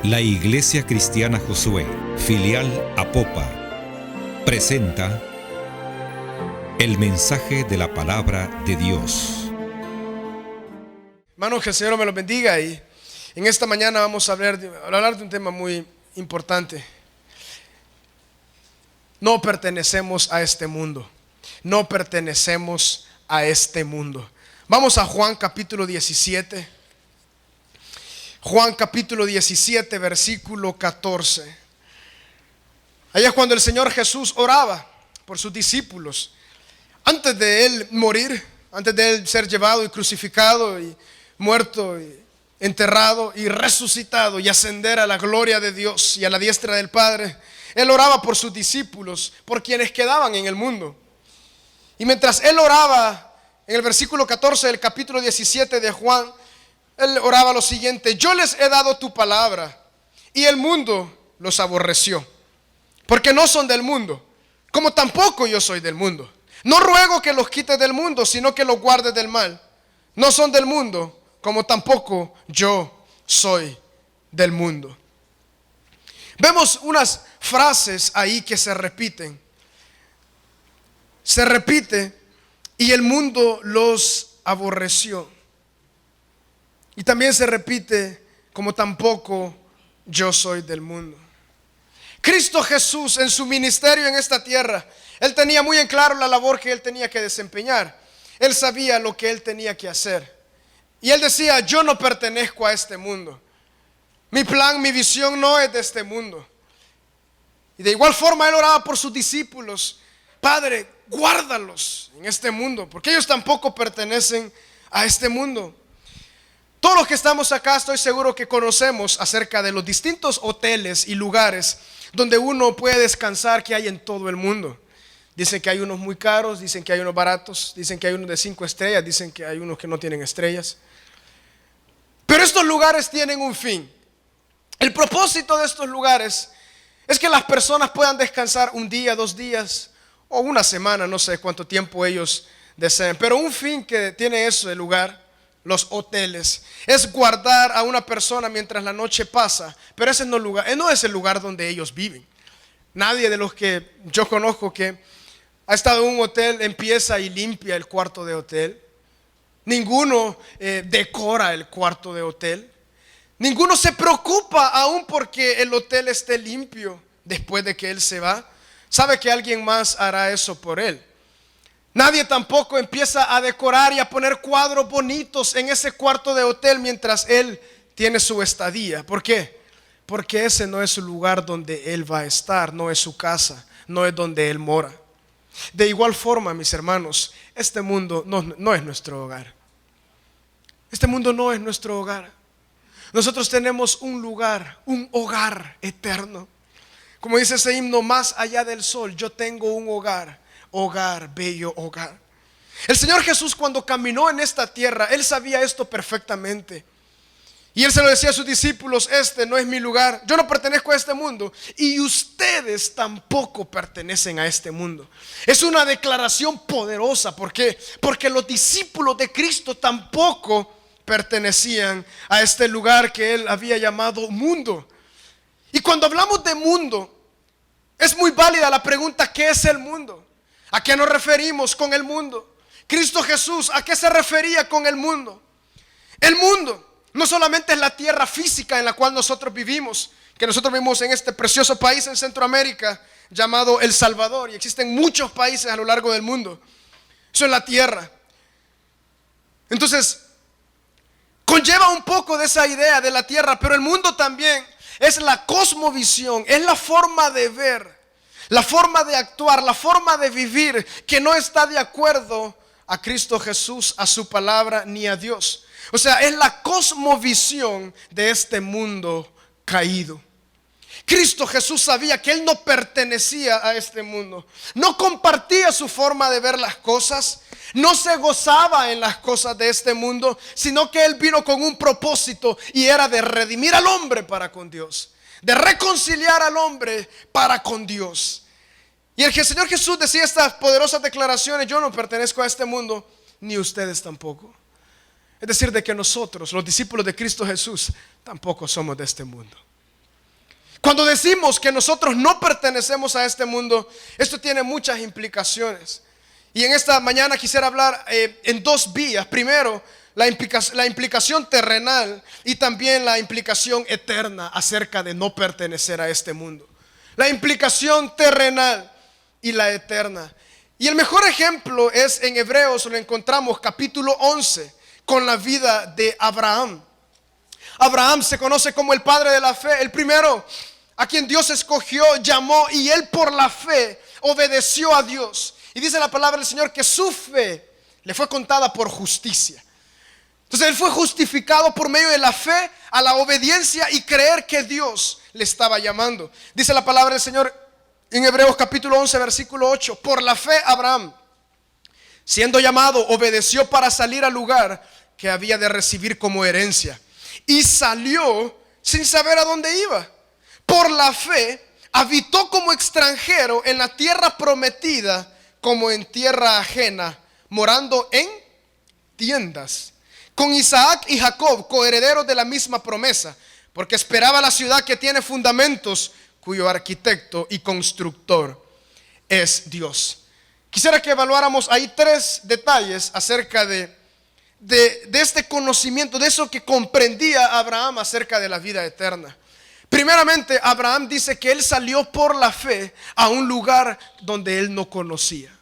La Iglesia Cristiana Josué, filial Apopa, presenta el mensaje de la palabra de Dios. Hermanos, que el Señor me los bendiga, y en esta mañana vamos a hablar de un tema muy importante. No pertenecemos a este mundo. No pertenecemos a este mundo. Vamos a Juan capítulo 17. Juan capítulo 17, versículo 14. Allá es cuando el Señor Jesús oraba por sus discípulos. Antes de Él morir, antes de Él ser llevado y crucificado y muerto y enterrado y resucitado y ascender a la gloria de Dios y a la diestra del Padre, Él oraba por sus discípulos, por quienes quedaban en el mundo. Y mientras Él oraba, en el versículo 14 del capítulo 17 de Juan, Él oraba lo siguiente: yo les he dado tu palabra y el mundo los aborreció, porque no son del mundo, como tampoco yo soy del mundo. No ruego que los quites del mundo, sino que los guardes del mal. No son del mundo, como tampoco yo soy del mundo. Vemos unas frases ahí que se repiten. Se repite: y el mundo los aborreció. Y también se repite: como tampoco yo soy del mundo. Cristo Jesús, en su ministerio en esta tierra, Él tenía muy en claro la labor que Él tenía que desempeñar. Él sabía lo que Él tenía que hacer. Y Él decía: yo no pertenezco a este mundo. Mi plan, mi visión no es de este mundo. Y de igual forma Él oraba por sus discípulos: Padre, guárdalos en este mundo, porque ellos tampoco pertenecen a este mundo. Todos los que estamos acá, estoy seguro que conocemos acerca de los distintos hoteles y lugares donde uno puede descansar que hay en todo el mundo. Dicen que hay unos muy caros, dicen que hay unos baratos, dicen que hay unos de 5 estrellas, dicen que hay unos que no tienen estrellas. Pero estos lugares tienen un fin. El propósito de estos lugares es que las personas puedan descansar un día, 2 días o una semana, no sé cuánto tiempo ellos deseen. Pero un fin que tiene eso, el lugar, los hoteles, es guardar a una persona mientras la noche pasa. Pero ese no es el lugar donde ellos viven. Nadie de los que yo conozco que ha estado en un hotel empieza y limpia el cuarto de hotel. Ninguno decora el cuarto de hotel. Ninguno se preocupa aún porque el hotel esté limpio después de que él se va. Sabe que alguien más hará eso por él. Nadie tampoco empieza a decorar y a poner cuadros bonitos en ese cuarto de hotel mientras él tiene su estadía. ¿Por qué? Porque ese no es su lugar donde él va a estar, no es su casa, no es donde él mora. De igual forma, mis hermanos, este mundo no es nuestro hogar. Este mundo no es nuestro hogar. Nosotros tenemos un lugar, un hogar eterno. Como dice ese himno: más allá del sol, yo tengo un hogar. Hogar, bello hogar. El Señor Jesús, cuando caminó en esta tierra, Él sabía esto perfectamente. Y Él se lo decía a sus discípulos: este no es mi lugar, yo no pertenezco a este mundo, y ustedes tampoco pertenecen a este mundo. Es una declaración poderosa. ¿Por qué? Porque los discípulos de Cristo tampoco pertenecían a este lugar que Él había llamado mundo. Y cuando hablamos de mundo, es muy válida la pregunta: ¿qué es el mundo? ¿A qué nos referimos con el mundo? Cristo Jesús, ¿a qué se refería con el mundo? El mundo no solamente es la tierra física en la cual nosotros vivimos, que nosotros vivimos en este precioso país en Centroamérica llamado El Salvador, y existen muchos países a lo largo del mundo. Eso es la tierra. Entonces, conlleva un poco de esa idea de la tierra, pero el mundo también es la cosmovisión, es la forma de ver, la forma de actuar, la forma de vivir que no está de acuerdo a Cristo Jesús, a su palabra, ni a Dios. O sea, es la cosmovisión de este mundo caído. Cristo Jesús sabía que Él no pertenecía a este mundo. No compartía su forma de ver las cosas. No se gozaba en las cosas de este mundo, sino que Él vino con un propósito, y era de redimir al hombre para con Dios, de reconciliar al hombre para con Dios. Y el Señor Jesús decía estas poderosas declaraciones: yo no pertenezco a este mundo, ni ustedes tampoco. Es decir, de que nosotros, los discípulos de Cristo Jesús, tampoco somos de este mundo. Cuando decimos que nosotros no pertenecemos a este mundo, esto tiene muchas implicaciones. Y en esta mañana quisiera hablar en dos vías. Primero, la implicación terrenal y también la implicación eterna acerca de no pertenecer a este mundo. La implicación terrenal y la eterna. Y el mejor ejemplo es en Hebreos, lo encontramos capítulo 11 con la vida de Abraham. Abraham se conoce como el padre de la fe, el primero a quien Dios escogió, llamó, y él por la fe obedeció a Dios. Y dice la palabra del Señor que su fe le fue contada por justicia. Entonces él fue justificado por medio de la fe a la obediencia y creer que Dios le estaba llamando. Dice la palabra del Señor en Hebreos capítulo 11 versículo 8: por la fe Abraham, siendo llamado, obedeció para salir al lugar que había de recibir como herencia, y salió sin saber a dónde iba. Por la fe habitó como extranjero en la tierra prometida, como en tierra ajena, morando en tiendas, con Isaac y Jacob, coherederos de la misma promesa, porque esperaba la ciudad que tiene fundamentos, cuyo arquitecto y constructor es Dios. Quisiera que evaluáramos ahí tres detalles acerca de este conocimiento, de eso que comprendía Abraham acerca de la vida eterna. Primeramente, Abraham dice que él salió por la fe a un lugar donde él no conocía.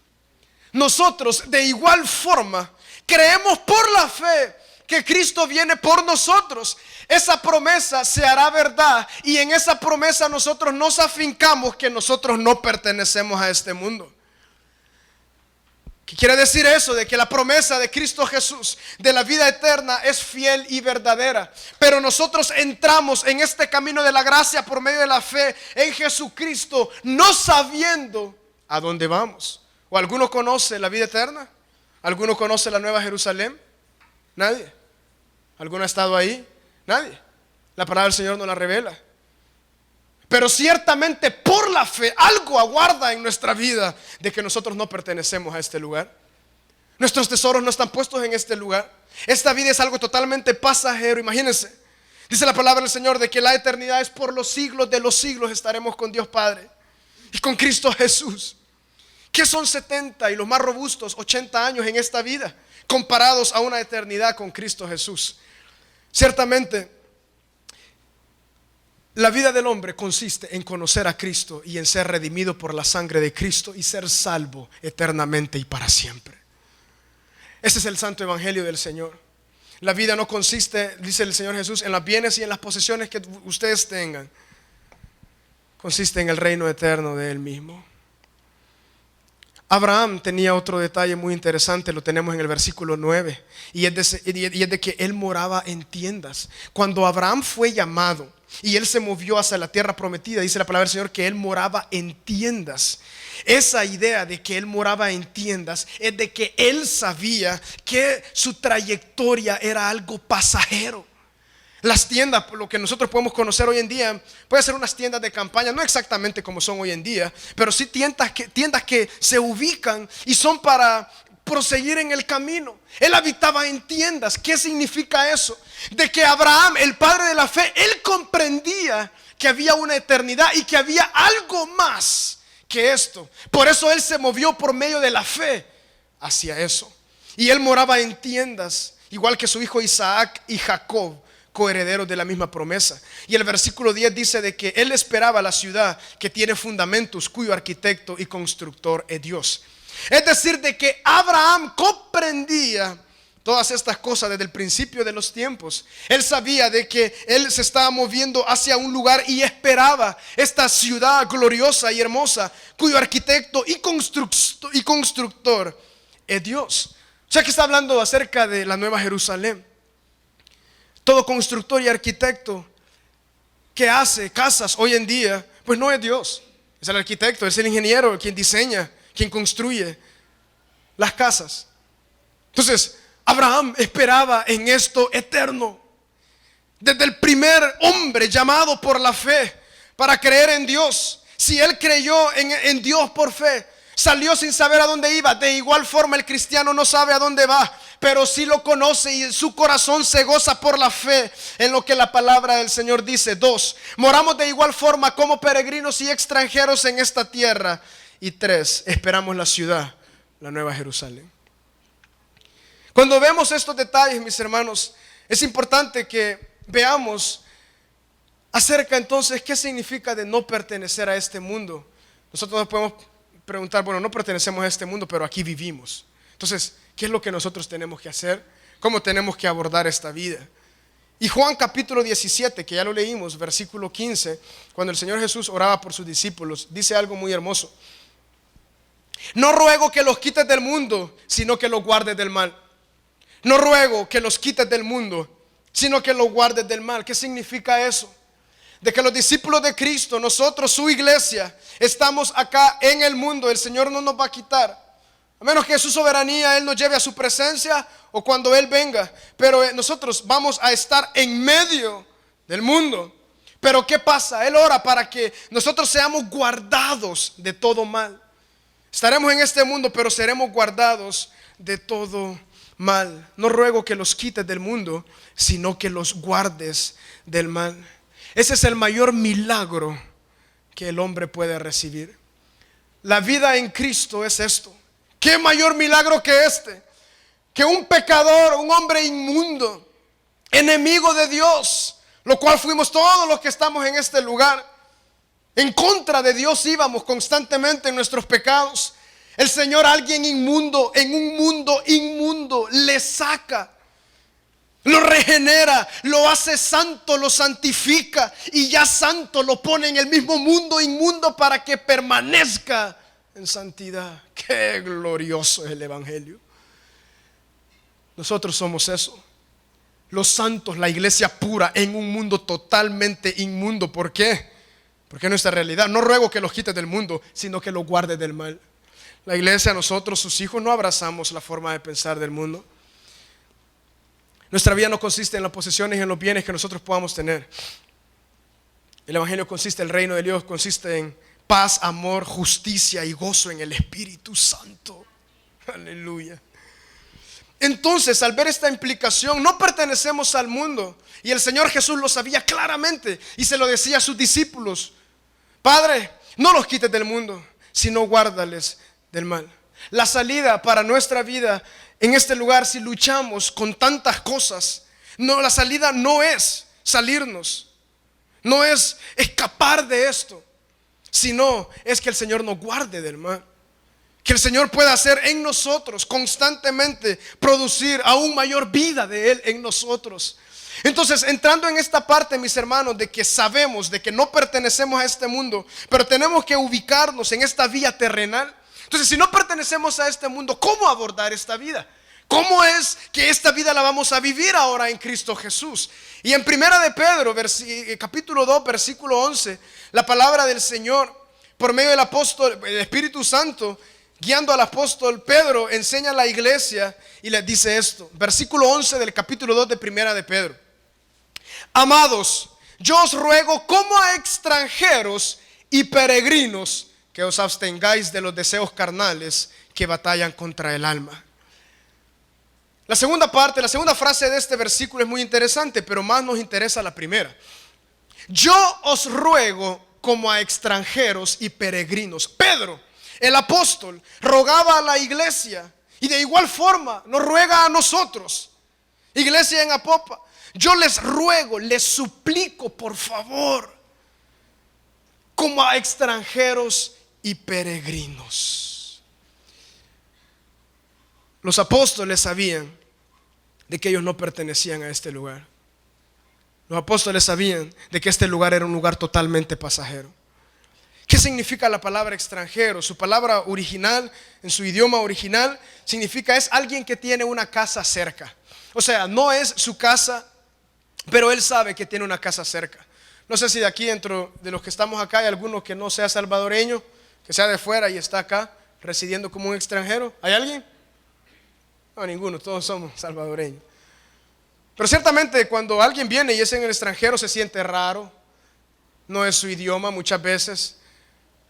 Nosotros de igual forma creemos por la fe que Cristo viene por nosotros. Esa promesa se hará verdad, y en esa promesa nosotros nos afincamos que nosotros no pertenecemos a este mundo. ¿Qué quiere decir eso? De que la promesa de Cristo Jesús de la vida eterna es fiel y verdadera. Pero nosotros entramos en este camino de la gracia por medio de la fe en Jesucristo, no sabiendo a dónde vamos. ¿O alguno conoce la vida eterna? ¿Alguno conoce la Nueva Jerusalén? Nadie. ¿Alguno ha estado ahí? Nadie. La palabra del Señor nos la revela. Pero ciertamente por la fe algo aguarda en nuestra vida de que nosotros no pertenecemos a este lugar. Nuestros tesoros no están puestos en este lugar. Esta vida es algo totalmente pasajero. Imagínense, dice la palabra del Señor de que la eternidad es por los siglos de los siglos. Estaremos con Dios Padre y con Cristo Jesús. ¿Qué son 70 y los más robustos 80 años en esta vida comparados a una eternidad con Cristo Jesús? Ciertamente la vida del hombre consiste en conocer a Cristo y en ser redimido por la sangre de Cristo y ser salvo eternamente y para siempre. Ese es el santo evangelio del Señor. La vida no consiste, dice el Señor Jesús, en los bienes y en las posesiones que ustedes tengan. Consiste en el reino eterno de Él mismo. Abraham tenía otro detalle muy interesante, lo tenemos en el versículo 9, y es de que él moraba en tiendas. Cuando Abraham fue llamado y él se movió hacia la tierra prometida, dice la palabra del Señor que él moraba en tiendas. Esa idea de que él moraba en tiendas es de que él sabía que su trayectoria era algo pasajero. Las tiendas, lo que nosotros podemos conocer hoy en día, puede ser unas tiendas de campaña, no exactamente como son hoy en día, pero sí tiendas que se ubican y son para proseguir en el camino. Él habitaba en tiendas. ¿Qué significa eso? De que Abraham, el padre de la fe, él comprendía que había una eternidad y que había algo más que esto. Por eso él se movió por medio de la fe hacia eso. Y él moraba en tiendas, igual que su hijo Isaac y Jacob, coherederos de la misma promesa. Y el versículo 10 dice de que él esperaba la ciudad que tiene fundamentos, cuyo arquitecto y constructor es Dios. Es decir, de que Abraham comprendía todas estas cosas desde el principio de los tiempos. Él sabía de que él se estaba moviendo hacia un lugar y esperaba esta ciudad gloriosa y hermosa, cuyo arquitecto y constructor es Dios. O sea que está hablando acerca de la Nueva Jerusalén. Todo constructor y arquitecto que hace casas hoy en día, pues no es Dios. Es el arquitecto, es el ingeniero, quien diseña, quien construye las casas. Entonces, Abraham esperaba en esto eterno. Desde el primer hombre llamado por la fe para creer en Dios. Si él creyó en Dios por fe, salió sin saber a dónde iba. De igual forma el cristiano no sabe a dónde va, pero sí lo conoce y su corazón se goza por la fe en lo que la palabra del Señor dice. 2, moramos de igual forma como peregrinos y extranjeros en esta tierra. Y 3, esperamos la ciudad, la Nueva Jerusalén. Cuando vemos estos detalles, mis hermanos, es importante que veamos acerca entonces qué significa de no pertenecer a este mundo. Nosotros nos podemos preguntar, bueno, no pertenecemos a este mundo, pero aquí vivimos. Entonces, ¿qué es lo que nosotros tenemos que hacer? ¿Cómo tenemos que abordar esta vida? Y Juan capítulo 17, que ya lo leímos, versículo 15, cuando el Señor Jesús oraba por sus discípulos, dice algo muy hermoso. No ruego que los quites del mundo, sino que los guardes del mal. No ruego que los quites del mundo, sino que los guardes del mal. ¿Qué significa eso? De que los discípulos de Cristo, nosotros, su iglesia, estamos acá en el mundo. El Señor no nos va a quitar, a menos que su soberanía Él nos lleve a su presencia o cuando Él venga. Pero nosotros vamos a estar en medio del mundo. Pero ¿qué pasa? Él ora para que nosotros seamos guardados de todo mal. Estaremos en este mundo, pero seremos guardados de todo mal. No ruego que los quites del mundo, sino que los guardes del mal. Ese es el mayor milagro que el hombre puede recibir. La vida en Cristo es esto. ¿Qué mayor milagro que este? Que un pecador, un hombre inmundo, enemigo de Dios, lo cual fuimos todos los que estamos en este lugar. En contra de Dios íbamos constantemente en nuestros pecados. El Señor a alguien inmundo, en un mundo inmundo, le saca, lo regenera, lo hace santo, lo santifica y ya santo lo pone en el mismo mundo inmundo para que permanezca en santidad. Qué glorioso es el Evangelio. Nosotros somos eso, los santos, la iglesia pura en un mundo totalmente inmundo. ¿Por qué? Porque es nuestra realidad. No ruego que los quites del mundo, sino que los guardes del mal. La iglesia, nosotros, sus hijos, no abrazamos la forma de pensar del mundo. Nuestra vida no consiste en las posesiones y en los bienes que nosotros podamos tener. El Evangelio consiste, el reino de Dios consiste en paz, amor, justicia y gozo en el Espíritu Santo. Aleluya. Entonces, al ver esta implicación, no pertenecemos al mundo. Y el Señor Jesús lo sabía claramente y se lo decía a sus discípulos: Padre, no los quites del mundo, sino guárdales del mal. La salida para nuestra vida en este lugar, si luchamos con tantas cosas, no, la salida no es salirnos, no es escapar de esto, sino es que el Señor nos guarde del mal. Que el Señor pueda hacer en nosotros constantemente, producir aún mayor vida de Él en nosotros. Entonces, entrando en esta parte, mis hermanos, de que sabemos de que no pertenecemos a este mundo, pero tenemos que ubicarnos en esta vía terrenal. Entonces, si no pertenecemos a este mundo, ¿cómo abordar esta vida? ¿Cómo es que esta vida la vamos a vivir ahora en Cristo Jesús? Y en Primera de Pedro, capítulo 2, versículo 11, la palabra del Señor, por medio del apóstol, el Espíritu Santo, guiando al apóstol Pedro, enseña a la iglesia y les dice esto. Versículo 11 del capítulo 2 de Primera de Pedro: Amados, yo os ruego como a extranjeros y peregrinos que os abstengáis de los deseos carnales que batallan contra el alma. La segunda parte, la segunda frase de este versículo es muy interesante, pero más nos interesa la primera. Yo os ruego como a extranjeros y peregrinos. Pedro, el apóstol, rogaba a la iglesia y de igual forma nos ruega a nosotros, iglesia en Apopa. Yo les ruego, les suplico, por favor, como a extranjeros y peregrinos. Los apóstoles sabían de que ellos no pertenecían a este lugar. Los apóstoles sabían de que este lugar era un lugar totalmente pasajero. ¿Qué significa la palabra extranjero? Su palabra original, en su idioma original, significa es alguien que tiene una casa cerca. O sea, no es su casa, pero él sabe que tiene una casa cerca. No sé si de aquí, dentro de los que estamos acá, hay alguno que no sea salvadoreño, que sea de fuera y está acá residiendo como un extranjero. ¿Hay alguien? No, ninguno, todos somos salvadoreños. Pero ciertamente cuando alguien viene y es en el extranjero se siente raro. No es su idioma muchas veces.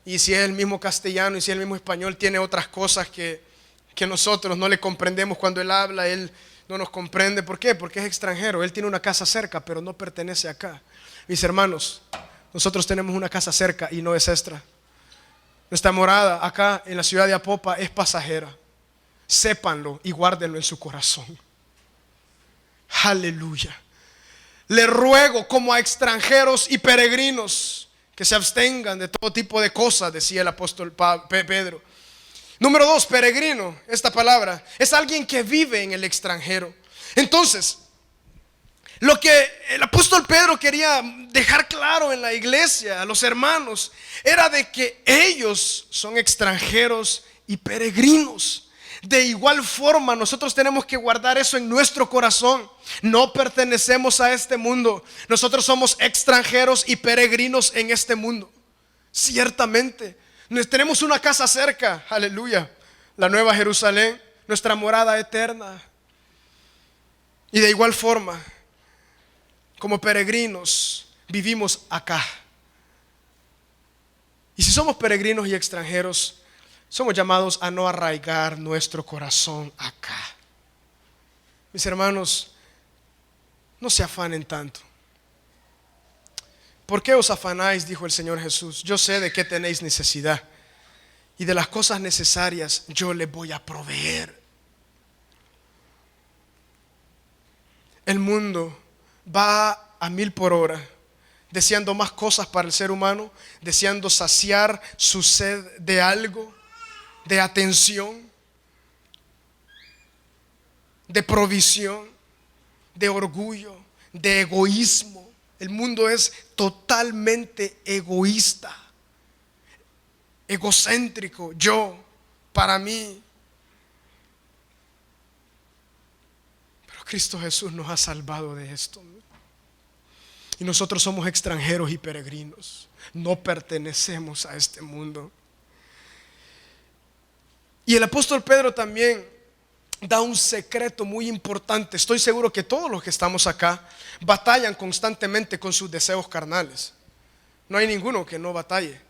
Y si es el mismo castellano y si es el mismo español, tiene otras cosas que que nosotros no le comprendemos cuando Él habla, Él no nos comprende. ¿Por qué? Porque es extranjero. Él tiene una casa cerca, pero no pertenece acá. Mis hermanos, nosotros tenemos una casa cerca y no es extra. Nuestra morada acá en la ciudad de Apopa es pasajera. Sépanlo y guárdenlo en su corazón. Aleluya. Le ruego como a extranjeros y peregrinos que se abstengan de todo tipo de cosas, decía el apóstol Pedro. Número 2, peregrino. Esta palabra es alguien que vive en el extranjero. Entonces, lo que el apóstol Pedro quería dejar claro en la iglesia, a los hermanos, era de que ellos son extranjeros y peregrinos. De igual forma, nosotros tenemos que guardar eso en nuestro corazón. No pertenecemos a este mundo. Nosotros somos extranjeros y peregrinos en este mundo. Ciertamente, tenemos una casa cerca, aleluya, la Nueva Jerusalén, nuestra morada eterna. Y de igual forma, como peregrinos, vivimos acá. Y si somos peregrinos y extranjeros, somos llamados a no arraigar nuestro corazón acá. Mis hermanos, no se afanen tanto. ¿Por qué os afanáis? Dijo el Señor Jesús. Yo sé de qué tenéis necesidad, y de las cosas necesarias yo les voy a proveer. El mundo va a 1000 por hora, deseando más cosas para el ser humano, deseando saciar su sed de algo, de atención, de provisión, de orgullo, de egoísmo. El mundo es totalmente egoísta, egocéntrico, yo, para mí. Pero Cristo Jesús nos ha salvado de esto. Y nosotros somos extranjeros y peregrinos. No pertenecemos a este mundo. Y el apóstol Pedro también da un secreto muy importante. Estoy seguro que todos los que estamos acá batallan constantemente con sus deseos carnales. No hay ninguno que no batalle.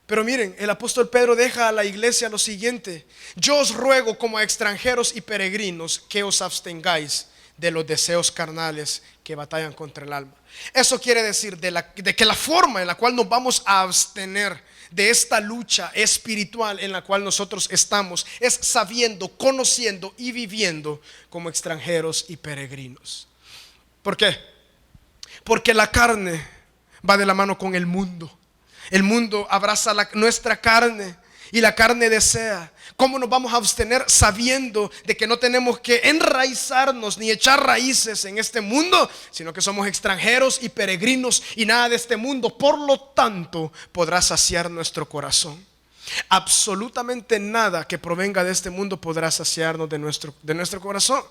Pero miren, el apóstol Pedro deja a la iglesia lo siguiente: yo os ruego como a extranjeros y peregrinos que os abstengáis de los deseos carnales que batallan contra el alma. Eso quiere decir de que la forma en la cual nos vamos a abstener de esta lucha espiritual en la cual nosotros estamos es sabiendo, conociendo y viviendo como extranjeros y peregrinos. ¿Por qué? Porque la carne va de la mano con el mundo. El mundo abraza nuestra carne y la carne desea. ¿Cómo nos vamos a abstener sabiendo de que no tenemos que enraizarnos ni echar raíces en este mundo, sino que somos extranjeros y peregrinos y nada de este mundo, por lo tanto, podrá saciar nuestro corazón? Absolutamente nada que provenga de este mundo podrá saciarnos de nuestro corazón.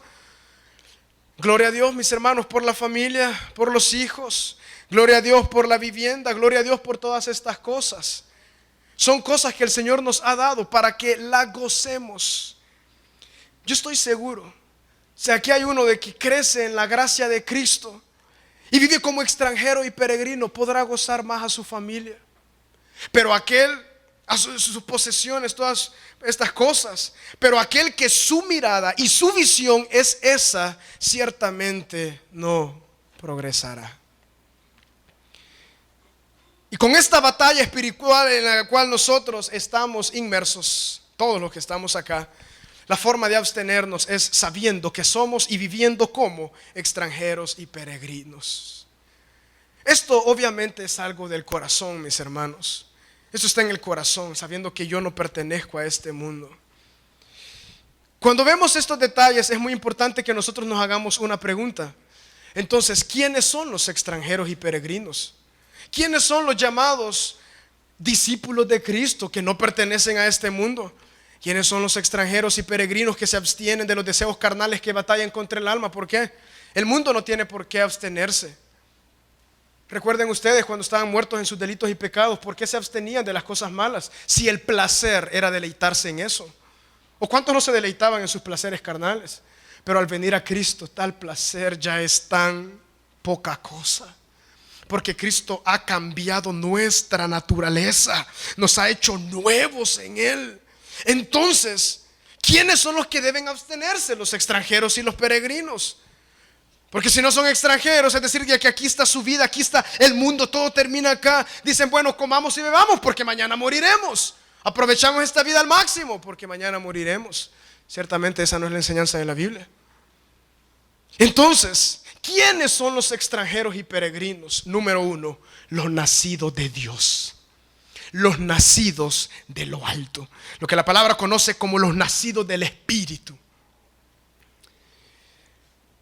Gloria a Dios, mis hermanos, por la familia, por los hijos. Gloria a Dios por la vivienda. Gloria a Dios por todas estas cosas. Son cosas que el Señor nos ha dado para que la gocemos. Yo estoy seguro, si aquí hay uno de que crece en la gracia de Cristo y vive como extranjero y peregrino, podrá gozar más a su familia. Pero aquel, a sus posesiones, todas estas cosas, pero aquel que su mirada y su visión es esa, ciertamente no progresará. Y con esta batalla espiritual en la cual nosotros estamos inmersos, todos los que estamos acá, la forma de abstenernos es sabiendo que somos y viviendo como extranjeros y peregrinos. Esto obviamente es algo del corazón, mis hermanos. Esto está en el corazón, sabiendo que yo no pertenezco a este mundo. Cuando vemos estos detalles es muy importante que nosotros nos hagamos una pregunta. Entonces, ¿quiénes son los extranjeros y peregrinos? ¿Quiénes son los llamados discípulos de Cristo que no pertenecen a este mundo? ¿Quiénes son los extranjeros y peregrinos que se abstienen de los deseos carnales que batallan contra el alma? ¿Por qué? El mundo no tiene por qué abstenerse. Recuerden ustedes cuando estaban muertos en sus delitos y pecados, ¿por qué se abstenían de las cosas malas? Si el placer era deleitarse en eso. ¿O cuántos no se deleitaban en sus placeres carnales? Pero al venir a Cristo, tal placer ya es tan poca cosa. Porque Cristo ha cambiado nuestra naturaleza, nos ha hecho nuevos en Él. Entonces, ¿Quiénes son los que deben abstenerse? Los extranjeros y los peregrinos. Porque si no son extranjeros, es decir, que aquí está su vida, aquí está el mundo, todo termina acá. Dicen, bueno, comamos y bebamos porque mañana moriremos. Aprovechamos esta vida al máximo porque mañana moriremos. Ciertamente esa no es la enseñanza de la Biblia. Entonces, ¿quiénes son los extranjeros y peregrinos? Número uno, los nacidos de Dios. Los nacidos de lo alto. Lo que la palabra conoce como los nacidos del Espíritu.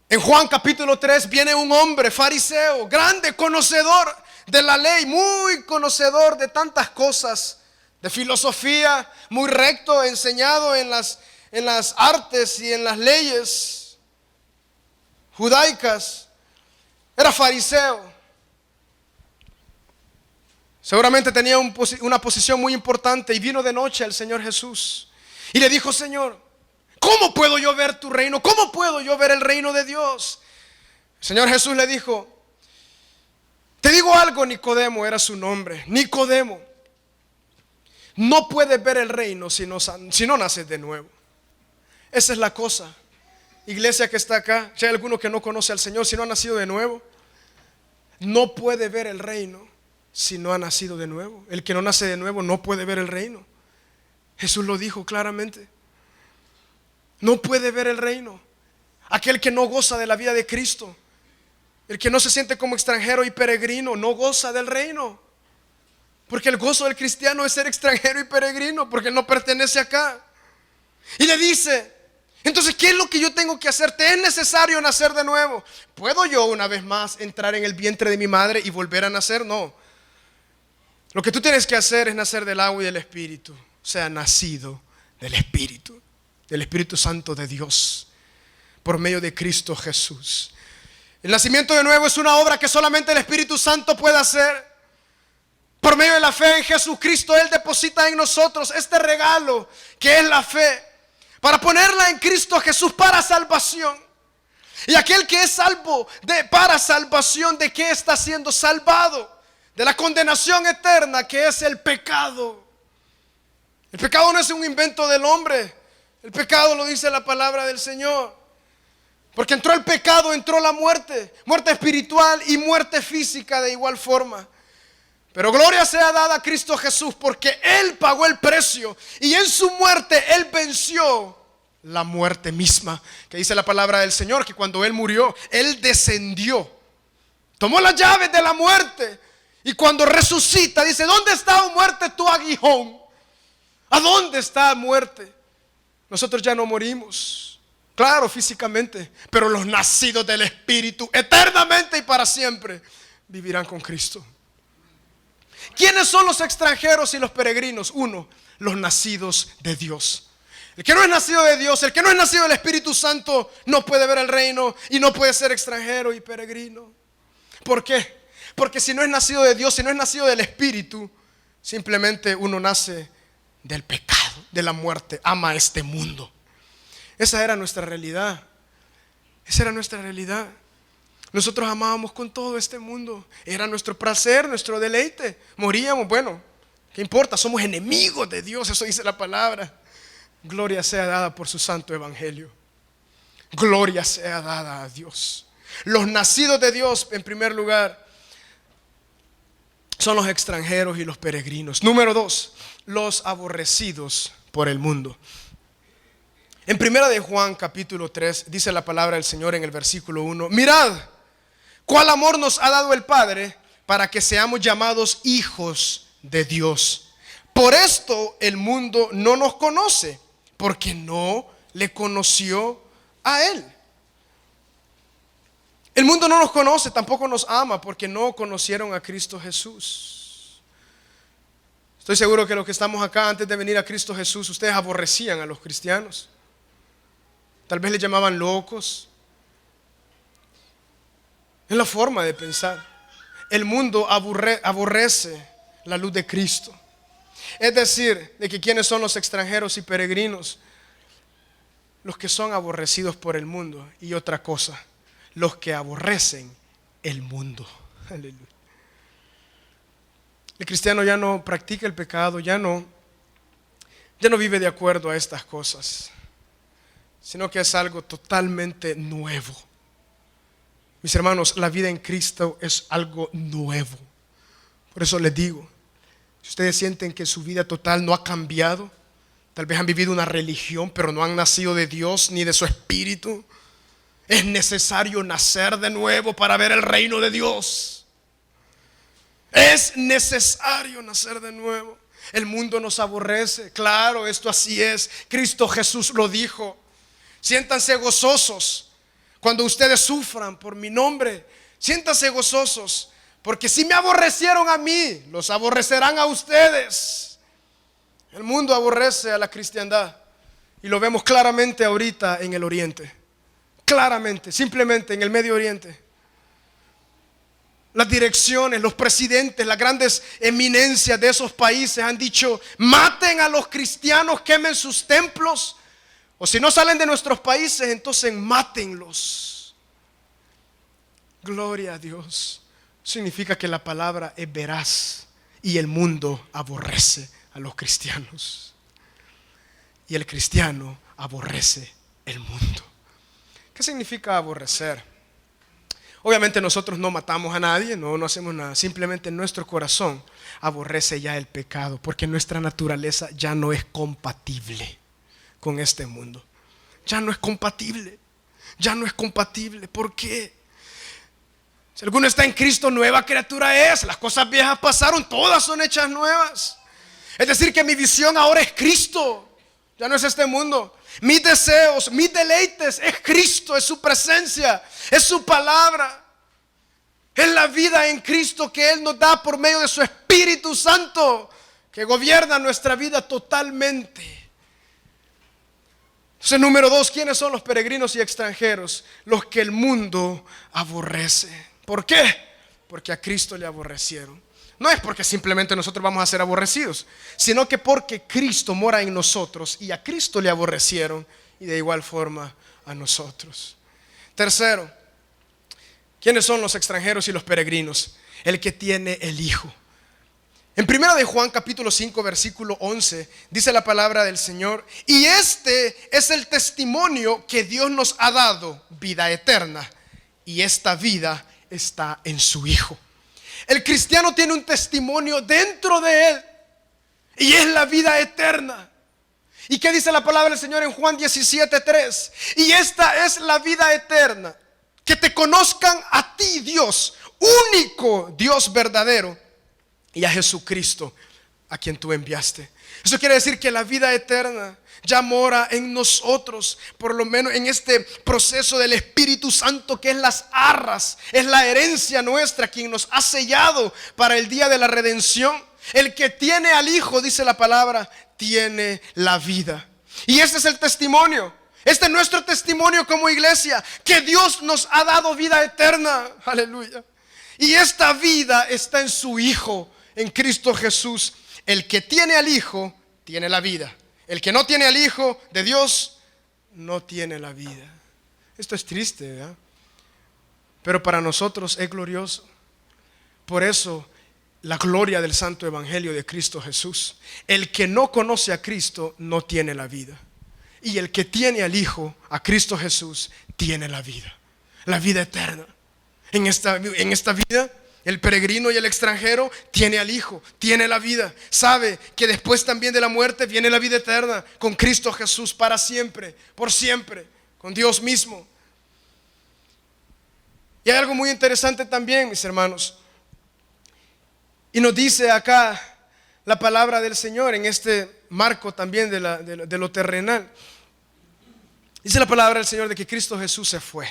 En Juan capítulo 3 viene un hombre fariseo, grande, conocedor de la ley, muy conocedor de tantas cosas, de filosofía, muy recto, enseñado en las artes y en las leyes judaicas. Era fariseo. Seguramente tenía una posición muy importante y vino de noche al Señor Jesús y le dijo, Señor, ¿cómo puedo yo ver tu reino? ¿Cómo puedo yo ver el reino de Dios? El Señor Jesús le dijo, te digo algo, Nicodemo era su nombre. Nicodemo, no puedes ver el reino si no naces de nuevo. Esa es la cosa. Iglesia que está acá, si hay alguno que no conoce al Señor, si no ha nacido de nuevo, no puede ver el reino si no ha nacido de nuevo. El que no nace de nuevo no puede ver el reino. Jesús lo dijo claramente. No puede ver el reino. Aquel que no goza de la vida de Cristo, el que no se siente como extranjero y peregrino, no goza del reino. Porque el gozo del cristiano es ser extranjero y peregrino, porque él no pertenece acá. Y le dice, entonces, ¿qué es lo que yo tengo que hacer? ¿Te es necesario nacer de nuevo? ¿Puedo yo una vez más entrar en el vientre de mi madre y volver a nacer? No. Lo que tú tienes que hacer es nacer del agua y del Espíritu. O sea, nacido del Espíritu Santo de Dios, por medio de Cristo Jesús. El nacimiento de nuevo es una obra que solamente el Espíritu Santo puede hacer. Por medio de la fe en Jesucristo, Él deposita en nosotros este regalo que es la fe, para ponerla en Cristo Jesús para salvación. Y aquel que es salvo para salvación, ¿de qué está siendo salvado? De la condenación eterna que es el pecado. El pecado no es un invento del hombre. El pecado lo dice la palabra del Señor. Porque entró el pecado, entró la muerte. Muerte espiritual y muerte física de igual forma. Pero gloria sea dada a Cristo Jesús, porque Él pagó el precio. Y en su muerte Él venció la muerte misma. Que dice la palabra del Señor, que cuando Él murió, Él descendió. Tomó las llaves de la muerte. Y cuando resucita, dice, ¿dónde está, oh muerte, tu aguijón? ¿A dónde está, muerte? Nosotros ya no morimos, claro, físicamente, pero los nacidos del Espíritu, eternamente y para siempre, vivirán con Cristo. ¿Quiénes son los extranjeros y los peregrinos? Uno, los nacidos de Dios. El que no es nacido de Dios, el que no es nacido del Espíritu Santo, no puede ver el reino y no puede ser extranjero y peregrino. ¿Por qué? Porque si no es nacido de Dios, si no es nacido del Espíritu, simplemente uno nace del pecado, de la muerte, ama este mundo. Esa era nuestra realidad. Esa era nuestra realidad. Nosotros amábamos con todo este mundo. Era nuestro placer, nuestro deleite. Moríamos, bueno, ¿qué importa? Somos enemigos de Dios, eso dice la palabra. Gloria sea dada por su santo evangelio. Gloria sea dada a Dios. Los nacidos de Dios, en primer lugar, son los extranjeros y los peregrinos. Número 2, los aborrecidos por el mundo. En primera de Juan capítulo 3 dice la palabra del Señor en el versículo 1: mirad cuál amor nos ha dado el Padre para que seamos llamados hijos de Dios. Por esto el mundo no nos conoce, porque no le conoció a Él. El mundo no nos conoce, tampoco nos ama, porque no conocieron a Cristo Jesús. Estoy seguro que los que estamos acá, antes de venir a Cristo Jesús, ustedes aborrecían a los cristianos. Tal vez les llamaban locos. Es la forma de pensar. El mundo aborrece la luz de Cristo. Es decir, de que quienes son los extranjeros y peregrinos, los que son aborrecidos por el mundo. Y otra cosa, los que aborrecen el mundo. Aleluya. El cristiano ya no practica el pecado, ya no vive de acuerdo a estas cosas. sino que es algo totalmente nuevo. Mis hermanos, la vida en Cristo es algo nuevo. Por eso les digo, si ustedes sienten que su vida total no ha cambiado, tal vez han vivido una religión, pero no han nacido de Dios ni de su Espíritu, es necesario nacer de nuevo para ver el reino de Dios. Es necesario nacer de nuevo. El mundo nos aborrece, claro, esto así es. Cristo Jesús lo dijo. Siéntanse gozosos cuando ustedes sufran por mi nombre. Siéntanse gozosos, porque si me aborrecieron a mí, los aborrecerán a ustedes. El mundo aborrece a la cristiandad y lo vemos claramente ahorita en el Oriente. Claramente, simplemente en el Medio Oriente. Las direcciones, los presidentes, las grandes eminencias de esos países han dicho: maten a los cristianos, quemen sus templos, o si no salen de nuestros países, entonces mátenlos. Gloria a Dios. Significa que la palabra es veraz y el mundo aborrece a los cristianos y el cristiano aborrece el mundo. ¿Qué significa aborrecer? Obviamente nosotros no matamos a nadie, no hacemos nada. Simplemente nuestro corazón aborrece ya el pecado, porque nuestra naturaleza ya no es compatible con este mundo. Ya no es compatible. Ya no es compatible. ¿Por qué? Si alguno está en Cristo, nueva criatura es. Las cosas viejas pasaron, todas son hechas nuevas. Es decir, que mi visión ahora es Cristo. Ya no es este mundo. Mis deseos, mis deleites es Cristo, es su presencia, es su palabra. Es la vida en Cristo que Él nos da por medio de su Espíritu Santo, que gobierna nuestra vida totalmente. Entonces, número 2, ¿quiénes son los peregrinos y extranjeros? Los que el mundo aborrece. ¿Por qué? Porque a Cristo le aborrecieron. No es porque simplemente nosotros vamos a ser aborrecidos, sino que porque Cristo mora en nosotros y a Cristo le aborrecieron y de igual forma a nosotros. Tercero, ¿quiénes son los extranjeros y los peregrinos? El que tiene el Hijo. En 1 de Juan capítulo 5 versículo 11 dice la palabra del Señor: y este es el testimonio que Dios nos ha dado, vida eterna, y esta vida está en su Hijo. El cristiano tiene un testimonio dentro de él y es la vida eterna. ¿Y qué dice la palabra del Señor en Juan 17:3? Y esta es la vida eterna, que te conozcan a ti, Dios, único Dios verdadero, y a Jesucristo, a quien tú enviaste. Eso quiere decir que la vida eterna ya mora en nosotros, por lo menos en este proceso del Espíritu Santo, que es las arras, es la herencia nuestra, quien nos ha sellado para el día de la redención. El que tiene al Hijo, dice la palabra, tiene la vida. Y este es el testimonio. Este es nuestro testimonio como iglesia, que Dios nos ha dado vida eterna. Aleluya. Y esta vida está en su Hijo, en Cristo Jesús. El que tiene al Hijo tiene la vida. El que no tiene al Hijo de Dios no tiene la vida. Esto es triste, ¿verdad? Pero para nosotros es glorioso. Por eso la gloria del santo evangelio de Cristo Jesús. El que no conoce a Cristo no tiene la vida. Y el que tiene al Hijo, a Cristo Jesús, tiene la vida eterna. En esta vida, el peregrino y el extranjero tiene al Hijo, tiene la vida. Sabe que después también de la muerte viene la vida eterna con Cristo Jesús para siempre, por siempre, con Dios mismo. Y hay algo muy interesante también, mis hermanos. Y nos dice acá la palabra del Señor en este marco también de lo terrenal. Dice la palabra del Señor de que Cristo Jesús se fue.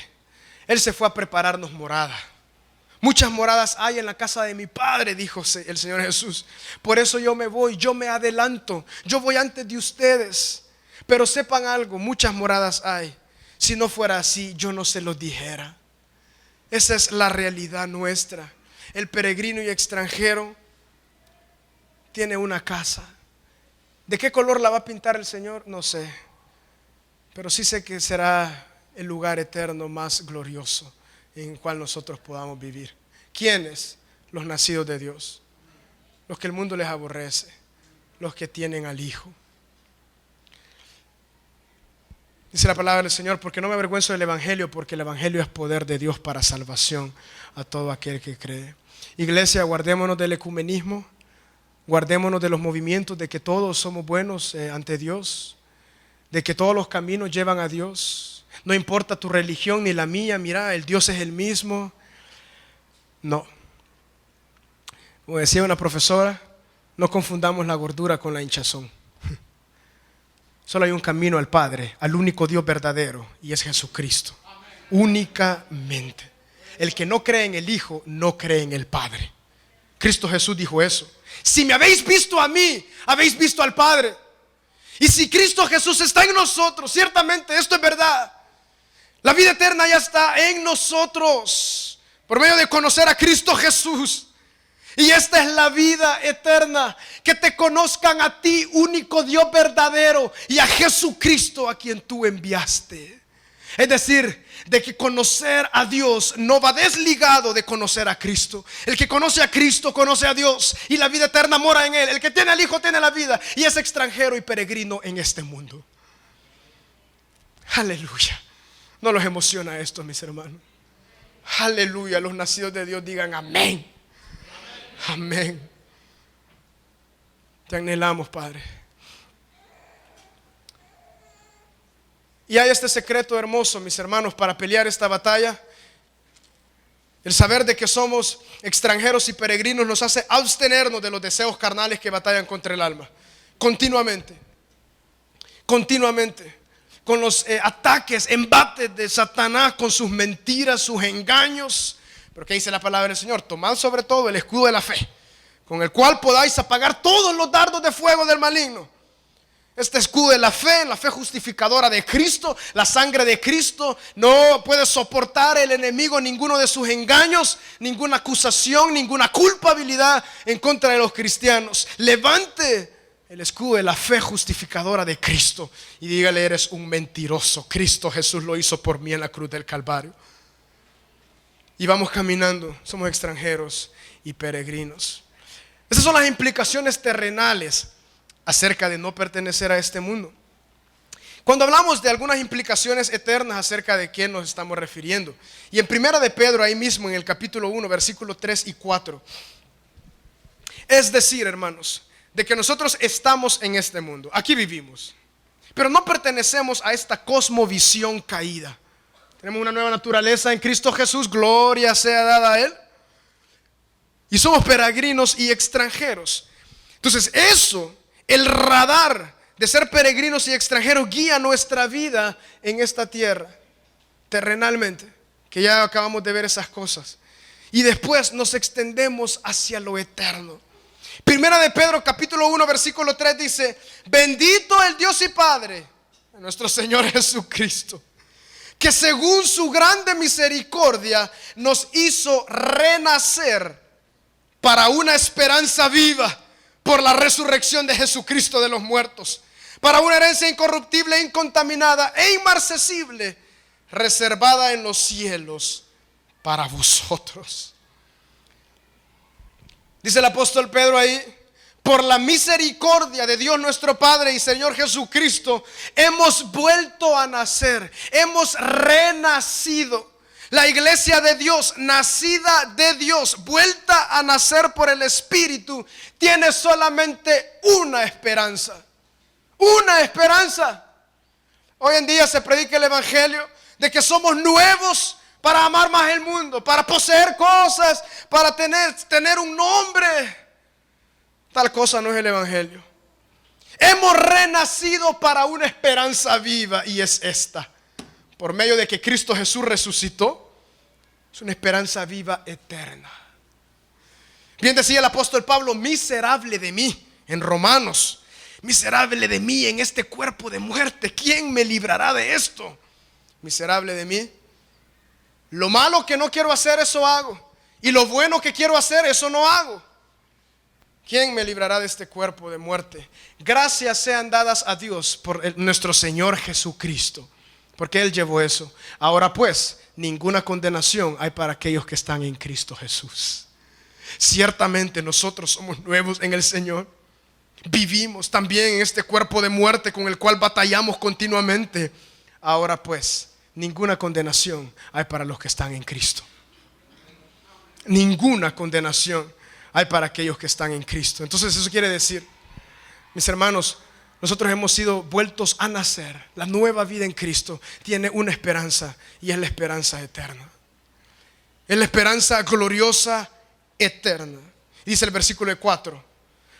Él se fue a prepararnos morada. Muchas moradas hay en la casa de mi Padre, dijo el Señor Jesús. Por eso yo me voy, yo me adelanto, yo voy antes de ustedes. Pero sepan algo, muchas moradas hay. Si no fuera así, yo no se los dijera. Esa es la realidad nuestra. El peregrino y extranjero tiene una casa. ¿De qué color la va a pintar el Señor? No sé. Pero sí sé que será el lugar eterno más glorioso en el cual nosotros podamos vivir. ¿Quiénes? Los nacidos de Dios, los que el mundo les aborrece, los que tienen al Hijo. Dice la palabra del Señor, porque no me avergüenzo del Evangelio, porque el Evangelio es poder de Dios para salvación a todo aquel que cree. Iglesia, guardémonos del ecumenismo, guardémonos de los movimientos de que todos somos buenos ante Dios, de que todos los caminos llevan a Dios. No importa tu religión ni la mía, mira, el Dios es el mismo. No. Como decía una profesora, no confundamos la gordura con la hinchazón. Solo hay un camino al Padre, al único Dios verdadero, y es Jesucristo. Únicamente. El que no cree en el Hijo, no cree en el Padre. Cristo Jesús dijo eso. Si me habéis visto a mí, habéis visto al Padre. Y si Cristo Jesús está en nosotros, ciertamente esto es verdad. La vida eterna ya está en nosotros, por medio de conocer a Cristo Jesús. Y esta es la vida eterna, que te conozcan a ti, único Dios verdadero, y a Jesucristo a quien tú enviaste. Es decir, de que conocer a Dios no va desligado de conocer a Cristo. El que conoce a Cristo conoce a Dios, y la vida eterna mora en él. El que tiene al Hijo tiene la vida, y es extranjero y peregrino en este mundo. Aleluya. ¿No los emociona esto, mis hermanos? Aleluya. Los nacidos de Dios digan amén. Amén. Te anhelamos, Padre. Y hay este secreto hermoso, mis hermanos, para pelear esta batalla. El saber de que somos extranjeros y peregrinos nos hace abstenernos de los deseos carnales que batallan contra el alma. Continuamente. Continuamente. Con los ataques, embates de Satanás, con sus mentiras, sus engaños. Pero ¿qué dice la palabra del Señor? Tomad sobre todo el escudo de la fe, con el cual podáis apagar todos los dardos de fuego del maligno. Este escudo de la fe justificadora de Cristo, la sangre de Cristo, no puede soportar el enemigo ninguno de sus engaños, ninguna acusación, ninguna culpabilidad en contra de los cristianos. Levante el escudo de la fe justificadora de Cristo y dígale: eres un mentiroso. Cristo Jesús lo hizo por mí en la cruz del Calvario. Y vamos caminando, somos extranjeros y peregrinos. Esas son las implicaciones terrenales acerca de no pertenecer a este mundo. Cuando hablamos de algunas implicaciones eternas, acerca de quién nos estamos refiriendo. Y en Primera de Pedro, ahí mismo en el capítulo 1, versículos 3 y 4. Es decir, hermanos, de que nosotros estamos en este mundo, aquí vivimos, pero no pertenecemos a esta cosmovisión caída. Tenemos una nueva naturaleza en Cristo Jesús, gloria sea dada a Él. Y somos peregrinos y extranjeros. Entonces eso, el radar de ser peregrinos y extranjeros, guía nuestra vida en esta tierra, terrenalmente, que ya acabamos de ver esas cosas. Y después nos extendemos hacia lo eterno. Primera de Pedro capítulo 1 versículo 3 dice: bendito el Dios y Padre de nuestro Señor Jesucristo, que según su grande misericordia nos hizo renacer para una esperanza viva por la resurrección de Jesucristo de los muertos, para una herencia incorruptible, incontaminada e inmarcesible, reservada en los cielos para vosotros. Dice el apóstol Pedro ahí: por la misericordia de Dios nuestro Padre y Señor Jesucristo, hemos vuelto a nacer, hemos renacido. La iglesia de Dios, nacida de Dios, vuelta a nacer por el Espíritu, tiene solamente una esperanza. Una esperanza. Hoy en día se predica el evangelio de que somos nuevos para amar más el mundo, para poseer cosas, para tener un nombre. Tal cosa no es el evangelio. Hemos renacido para una esperanza viva, y es esta: por medio de que Cristo Jesús resucitó. Es una esperanza viva eterna. Bien decía el apóstol Pablo: miserable de mí, en Romanos, miserable de mí en este cuerpo de muerte, ¿quién me librará de esto? Miserable de mí. Lo malo que no quiero hacer, eso hago, y lo bueno que quiero hacer, eso no hago. ¿Quién me librará de este cuerpo de muerte? Gracias sean dadas a Dios por nuestro Señor Jesucristo, porque Él llevó eso. Ahora pues, ninguna condenación hay para aquellos que están en Cristo Jesús. Ciertamente nosotros somos nuevos en el Señor. Vivimos también en este cuerpo de muerte con el cual batallamos continuamente. Ahora pues, ninguna condenación hay para los que están en Cristo. Ninguna condenación hay para aquellos que están en Cristo. Entonces eso quiere decir, mis hermanos, nosotros hemos sido vueltos a nacer. La nueva vida en Cristo tiene una esperanza, y es la esperanza eterna. Es la esperanza gloriosa eterna. Dice el versículo 4: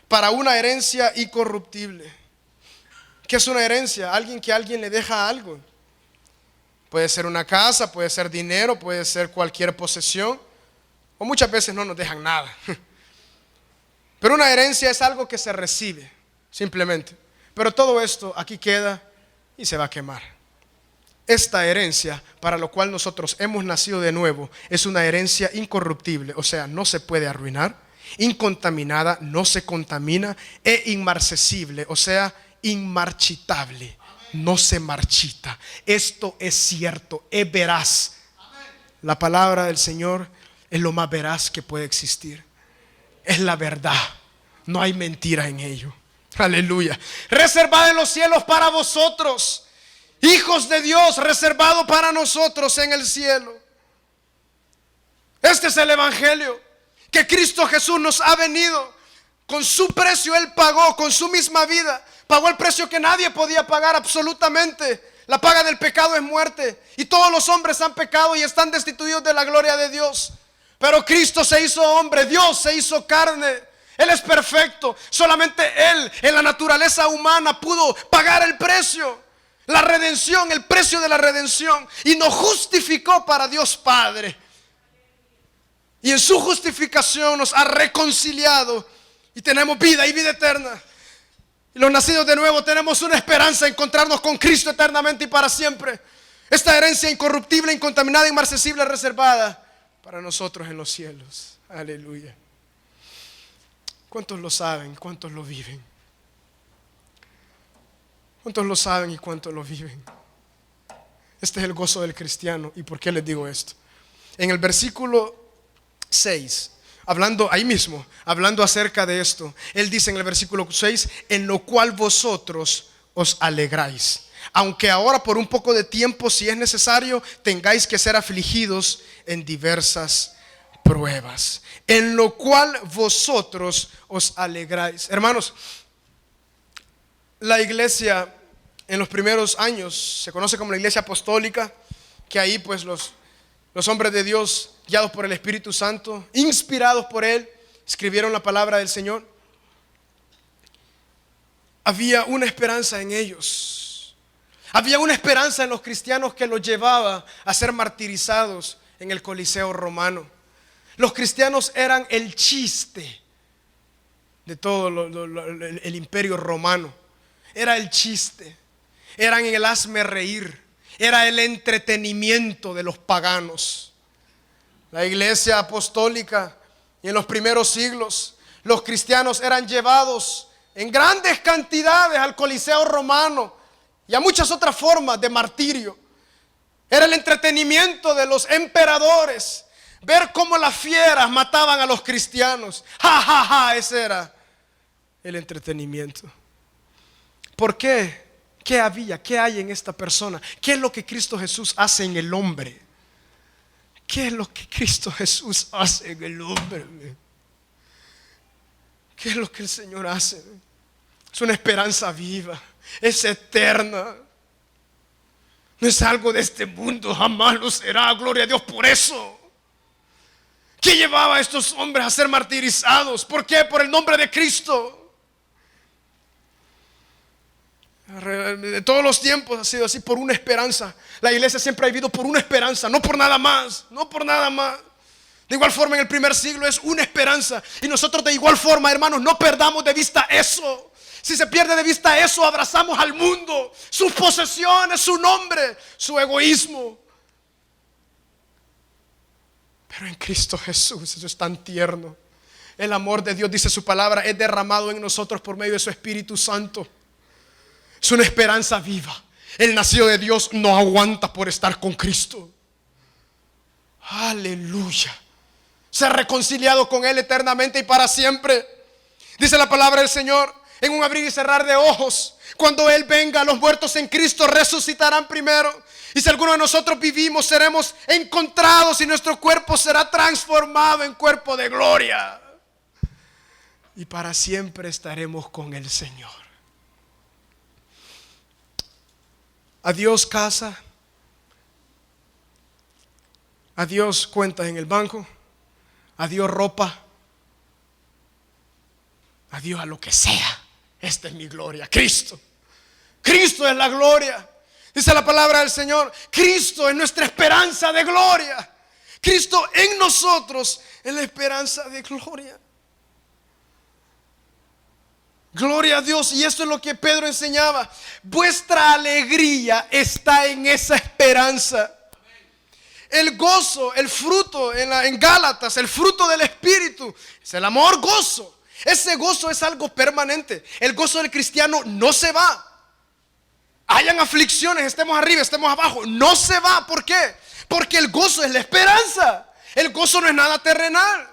para una herencia incorruptible. ¿Qué es una herencia? Alguien que a alguien le deja algo. Puede ser una casa, puede ser dinero, puede ser cualquier posesión, o muchas veces no nos dejan nada. Pero una herencia es algo que se recibe, simplemente. Pero todo esto aquí queda y se va a quemar. Esta herencia, para lo cual nosotros hemos nacido de nuevo, es una herencia incorruptible, o sea, no se puede arruinar, incontaminada, no se contamina, e inmarcesible, o sea, inmarchitable, no se marchita. Esto es cierto, es veraz. La palabra del Señor es lo más veraz que puede existir. Es la verdad, no hay mentira en ello. Aleluya. Reservada en los cielos para vosotros, hijos de Dios, reservado para nosotros en el cielo. Este es el evangelio, que Cristo Jesús nos ha venido. Con su precio Él pagó, con su misma vida pagó el precio que nadie podía pagar, absolutamente. La paga del pecado es muerte, y todos los hombres han pecado y están destituidos de la gloria de Dios. Pero Cristo se hizo hombre, Dios se hizo carne. Él es perfecto. Solamente Él, en la naturaleza humana, pudo pagar el precio, la redención, el precio de la redención, y nos justificó para Dios Padre. Y en su justificación nos ha reconciliado, y tenemos vida y vida eterna. Y los nacidos de nuevo tenemos una esperanza: encontrarnos con Cristo eternamente y para siempre. Esta herencia incorruptible, incontaminada, inmarcesible, reservada para nosotros en los cielos. Aleluya. ¿Cuántos lo saben? ¿Cuántos lo viven? ¿Cuántos lo saben y cuántos lo viven? Este es el gozo del cristiano. ¿Y por qué les digo esto? En el versículo 6, hablando ahí mismo, hablando acerca de esto, él dice en el versículo 6: en lo cual vosotros os alegráis, aunque ahora por un poco de tiempo, si es necesario, tengáis que ser afligidos en diversas pruebas, en lo cual vosotros os alegráis. Hermanos, la iglesia en los primeros años se conoce como la iglesia apostólica, que ahí pues los hombres de Dios, guiados por el Espíritu Santo, inspirados por Él, escribieron la palabra del Señor. Había una esperanza en ellos. Había una esperanza en los cristianos que los llevaba a ser martirizados en el Coliseo romano. Los cristianos eran el chiste de todo el imperio romano. Era el chiste. Eran el hazme reír. Era el entretenimiento de los paganos. La iglesia apostólica, y en los primeros siglos, los cristianos eran llevados en grandes cantidades al Coliseo romano y a muchas otras formas de martirio. Era el entretenimiento de los emperadores, ver cómo las fieras mataban a los cristianos. Ja, ja, ja, ese era el entretenimiento. ¿Por qué? ¿Qué había? ¿Qué hay en esta persona? ¿Qué es lo que Cristo Jesús hace en el hombre? ¿Qué es lo que Cristo Jesús hace en el hombre? ¿Qué es lo que el Señor hace? Es una esperanza viva, es eterna. No es algo de este mundo, jamás lo será. Gloria a Dios por eso. ¿Qué llevaba a estos hombres a ser martirizados? ¿Por qué? Por el nombre de Cristo. De todos los tiempos ha sido así, por una esperanza. La iglesia siempre ha vivido por una esperanza, no por nada más, no por nada más. De igual forma en el primer siglo es una esperanza, y nosotros de igual forma, hermanos, no perdamos de vista eso. Si se pierde de vista eso, abrazamos al mundo, sus posesiones, su nombre, su egoísmo. Pero en Cristo Jesús eso es tan tierno. El amor de Dios, dice su palabra, es derramado en nosotros por medio de su Espíritu Santo. Es una esperanza viva. El nacido de Dios no aguanta por estar con Cristo. Aleluya. Se ha reconciliado con Él eternamente y para siempre. Dice la palabra del Señor en un abrir y cerrar de ojos. Cuando Él venga, los muertos en Cristo resucitarán primero. Y si alguno de nosotros vivimos, seremos encontrados y nuestro cuerpo será transformado en cuerpo de gloria. Y para siempre estaremos con el Señor. Adiós casa. Adiós cuentas en el banco. Adiós ropa. Adiós a lo que sea. Esta es mi gloria, Cristo. Cristo es la gloria. Dice la palabra del Señor, Cristo es nuestra esperanza de gloria. Cristo en nosotros es la esperanza de gloria. Gloria a Dios. Y esto es lo que Pedro enseñaba. Vuestra alegría está en esa esperanza. El gozo, el fruto en Gálatas, el fruto del Espíritu, es el amor, gozo. Ese gozo es algo permanente. El gozo del cristiano no se va. Hayan aflicciones, estemos arriba, estemos abajo, no se va. ¿Por qué? Porque el gozo es la esperanza. El gozo no es nada terrenal.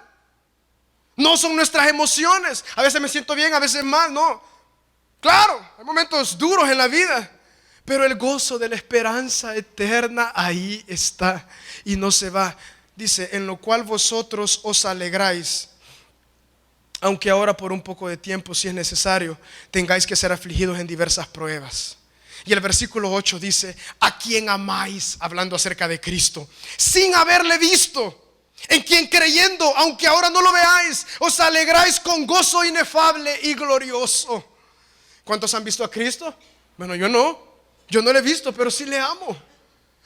No son nuestras emociones. A veces me siento bien, a veces mal, no. Claro, hay momentos duros en la vida, pero el gozo de la esperanza eterna ahí está y no se va. Dice, en lo cual vosotros os alegráis, aunque ahora por un poco de tiempo, si es necesario, tengáis que ser afligidos en diversas pruebas. Y el versículo 8 dice, a quien amáis, hablando acerca de Cristo, sin haberle visto, en quien creyendo, aunque ahora no lo veáis, os alegráis con gozo inefable y glorioso. ¿Cuántos han visto a Cristo? Bueno, yo no le he visto, pero sí le amo,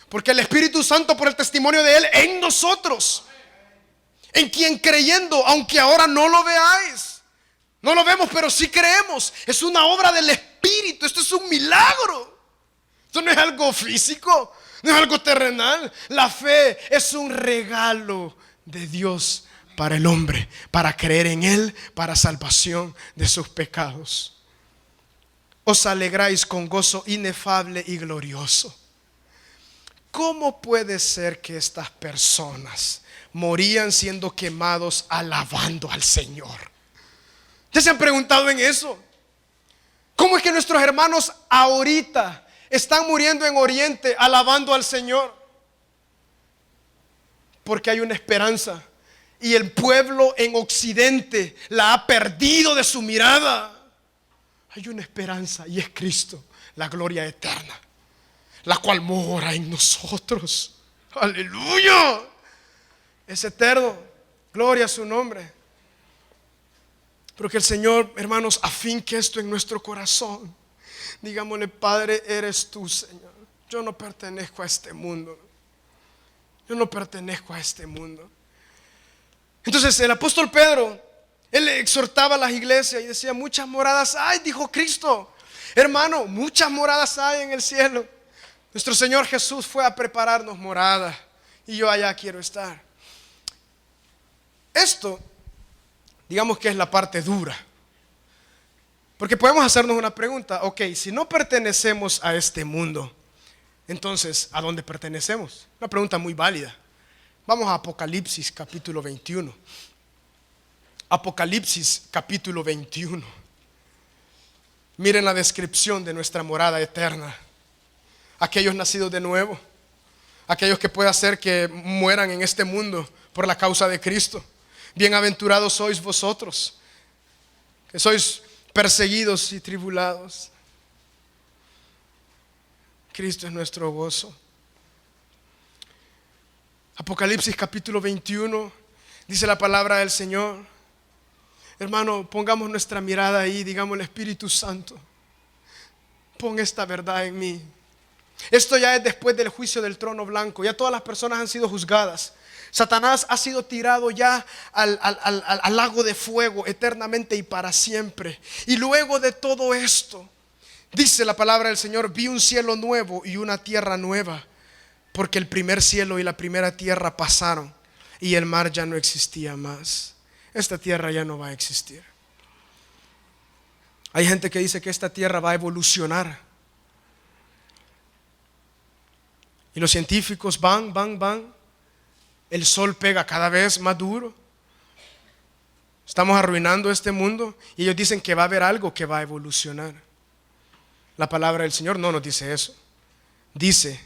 porque el Espíritu Santo, por el testimonio de Él en nosotros, en quien creyendo, aunque ahora no lo veáis, no lo vemos, pero sí creemos. Es una obra del Espíritu. Esto es un milagro. Esto no es algo físico, no es algo terrenal. La fe es un regalo de Dios para el hombre, para creer en Él, para salvación de sus pecados. Os alegráis con gozo inefable y glorioso. ¿Cómo puede ser que estas personas morían siendo quemados alabando al Señor? ¿Ya se han preguntado en eso? ¿Cómo es que nuestros hermanos ahorita están muriendo en Oriente alabando al Señor? Porque hay una esperanza y el pueblo en Occidente la ha perdido de su mirada. Hay una esperanza y es Cristo, la gloria eterna, la cual mora en nosotros. Aleluya. Es eterno. Gloria a su nombre. Pero que el Señor, hermanos, afinque esto en nuestro corazón. Digámosle, Padre, eres tú, Señor. Yo no pertenezco a este mundo. Yo no pertenezco a este mundo. Entonces el apóstol Pedro, él exhortaba a las iglesias y decía, muchas moradas hay, dijo Cristo. Hermano, muchas moradas hay en el cielo. Nuestro Señor Jesús fue a prepararnos morada y yo allá quiero estar. Esto, digamos que es la parte dura. Porque podemos hacernos una pregunta. Ok, si no pertenecemos a este mundo, entonces, ¿a dónde pertenecemos? Una pregunta muy válida. Vamos a Apocalipsis capítulo 21. Apocalipsis capítulo 21. Miren la descripción de nuestra morada eterna. Aquellos nacidos de nuevo, aquellos que puede hacer que mueran en este mundo por la causa de Cristo. Bienaventurados sois vosotros, que sois perseguidos y tribulados. Cristo es nuestro gozo. Apocalipsis capítulo 21, dice la palabra del Señor. Hermano, pongamos nuestra mirada ahí, digamos, el Espíritu Santo, pon esta verdad en mí. Esto ya es después del juicio del trono blanco. Ya todas las personas han sido juzgadas. Satanás ha sido tirado ya al lago de fuego eternamente y para siempre. Y luego de todo esto, dice la palabra del Señor, vi un cielo nuevo y una tierra nueva, porque el primer cielo y la primera tierra pasaron y el mar ya no existía más. Esta tierra ya no va a existir. Hay gente que dice que esta tierra va a evolucionar. Y los científicos van. El sol pega cada vez más duro. Estamos arruinando este mundo y ellos dicen que va a haber algo que va a evolucionar. La palabra del Señor no nos dice eso. Dice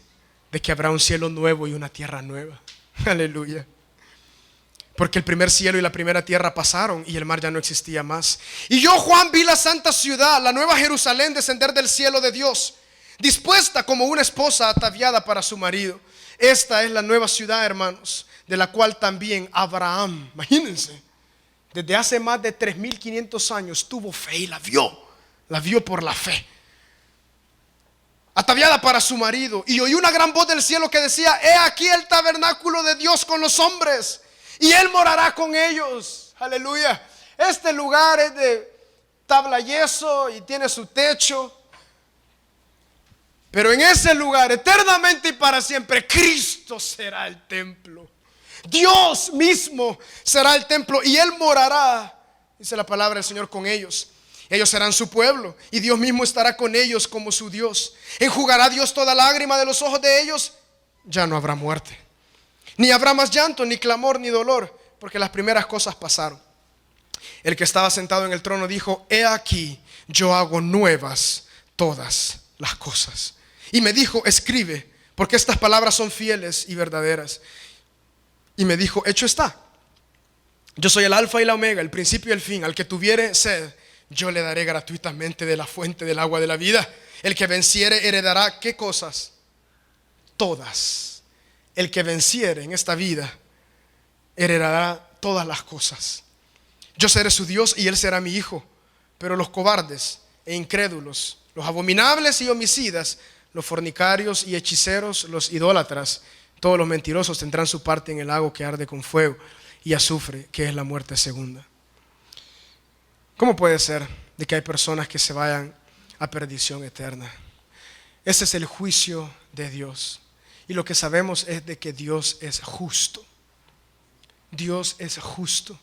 de que habrá un cielo nuevo y una tierra nueva. Aleluya. Porque el primer cielo y la primera tierra pasaron y el mar ya no existía más. Y yo, Juan, vi la santa ciudad, la nueva Jerusalén, descender del cielo de Dios, dispuesta como una esposa ataviada para su marido. Esta es la nueva ciudad, hermanos, de la cual también Abraham, imagínense, desde hace más de 3.500 años tuvo fe y la vio por la fe. Ataviada para su marido. Y oí una gran voz del cielo que decía: he aquí el tabernáculo de Dios con los hombres, y Él morará con ellos. Aleluya. Este lugar es de tabla yeso y tiene su techo. Pero en ese lugar, eternamente y para siempre, Cristo será el templo. Dios mismo será el templo y Él morará, dice la palabra del Señor, con ellos. Ellos serán su pueblo y Dios mismo estará con ellos como su Dios. Enjugará Dios toda lágrima de los ojos de ellos. Ya no habrá muerte, ni habrá más llanto, ni clamor, ni dolor, porque las primeras cosas pasaron. El que estaba sentado en el trono dijo: he aquí, yo hago nuevas todas las cosas. Y me dijo: escribe, porque estas palabras son fieles y verdaderas. Y me dijo: hecho está. Yo soy el alfa y la omega, el principio y el fin. Al que tuviere sed, yo le daré gratuitamente de la fuente del agua de la vida. El que venciere heredará, ¿qué cosas? Todas. El que venciere en esta vida heredará todas las cosas. Yo seré su Dios y Él será mi hijo. Pero los cobardes e incrédulos, los abominables y homicidas, los fornicarios y hechiceros, los idólatras, todos los mentirosos tendrán su parte en el lago que arde con fuego y azufre, que es la muerte segunda. ¿Cómo puede ser de que hay personas que se vayan a perdición eterna? Ese es el juicio de Dios. Y lo que sabemos es de que Dios es justo. Dios es justo.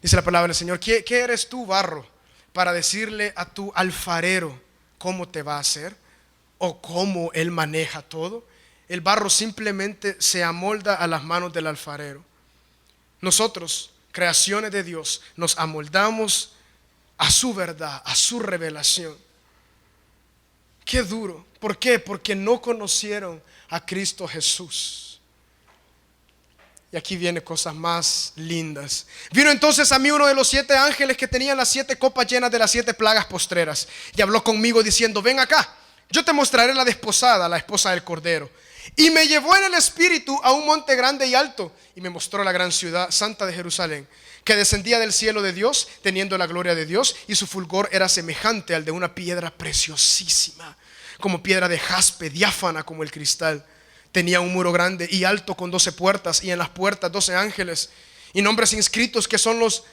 Dice la palabra del Señor: ¿qué eres tú, barro, para decirle a tu alfarero cómo te va a hacer o cómo él maneja todo? El barro simplemente se amolda a las manos del alfarero. Nosotros, creaciones de Dios, nos amoldamos a su verdad, a su revelación. Qué duro. ¿Por qué? Porque no conocieron a Cristo Jesús. Y aquí vienen cosas más lindas. Vino entonces a mí uno de los 7 ángeles que tenían las 7 copas llenas de las 7 plagas postreras, y habló conmigo diciendo: ven acá, yo te mostraré la desposada, la esposa del Cordero. Y me llevó en el espíritu a un monte grande y alto, y me mostró la gran ciudad santa de Jerusalén, que descendía del cielo de Dios, teniendo la gloria de Dios, y su fulgor era semejante al de una piedra preciosísima, como piedra de jaspe, diáfana como el cristal. Tenía un muro grande y alto con 12 puertas, y en las puertas 12 ángeles, y nombres inscritos que son los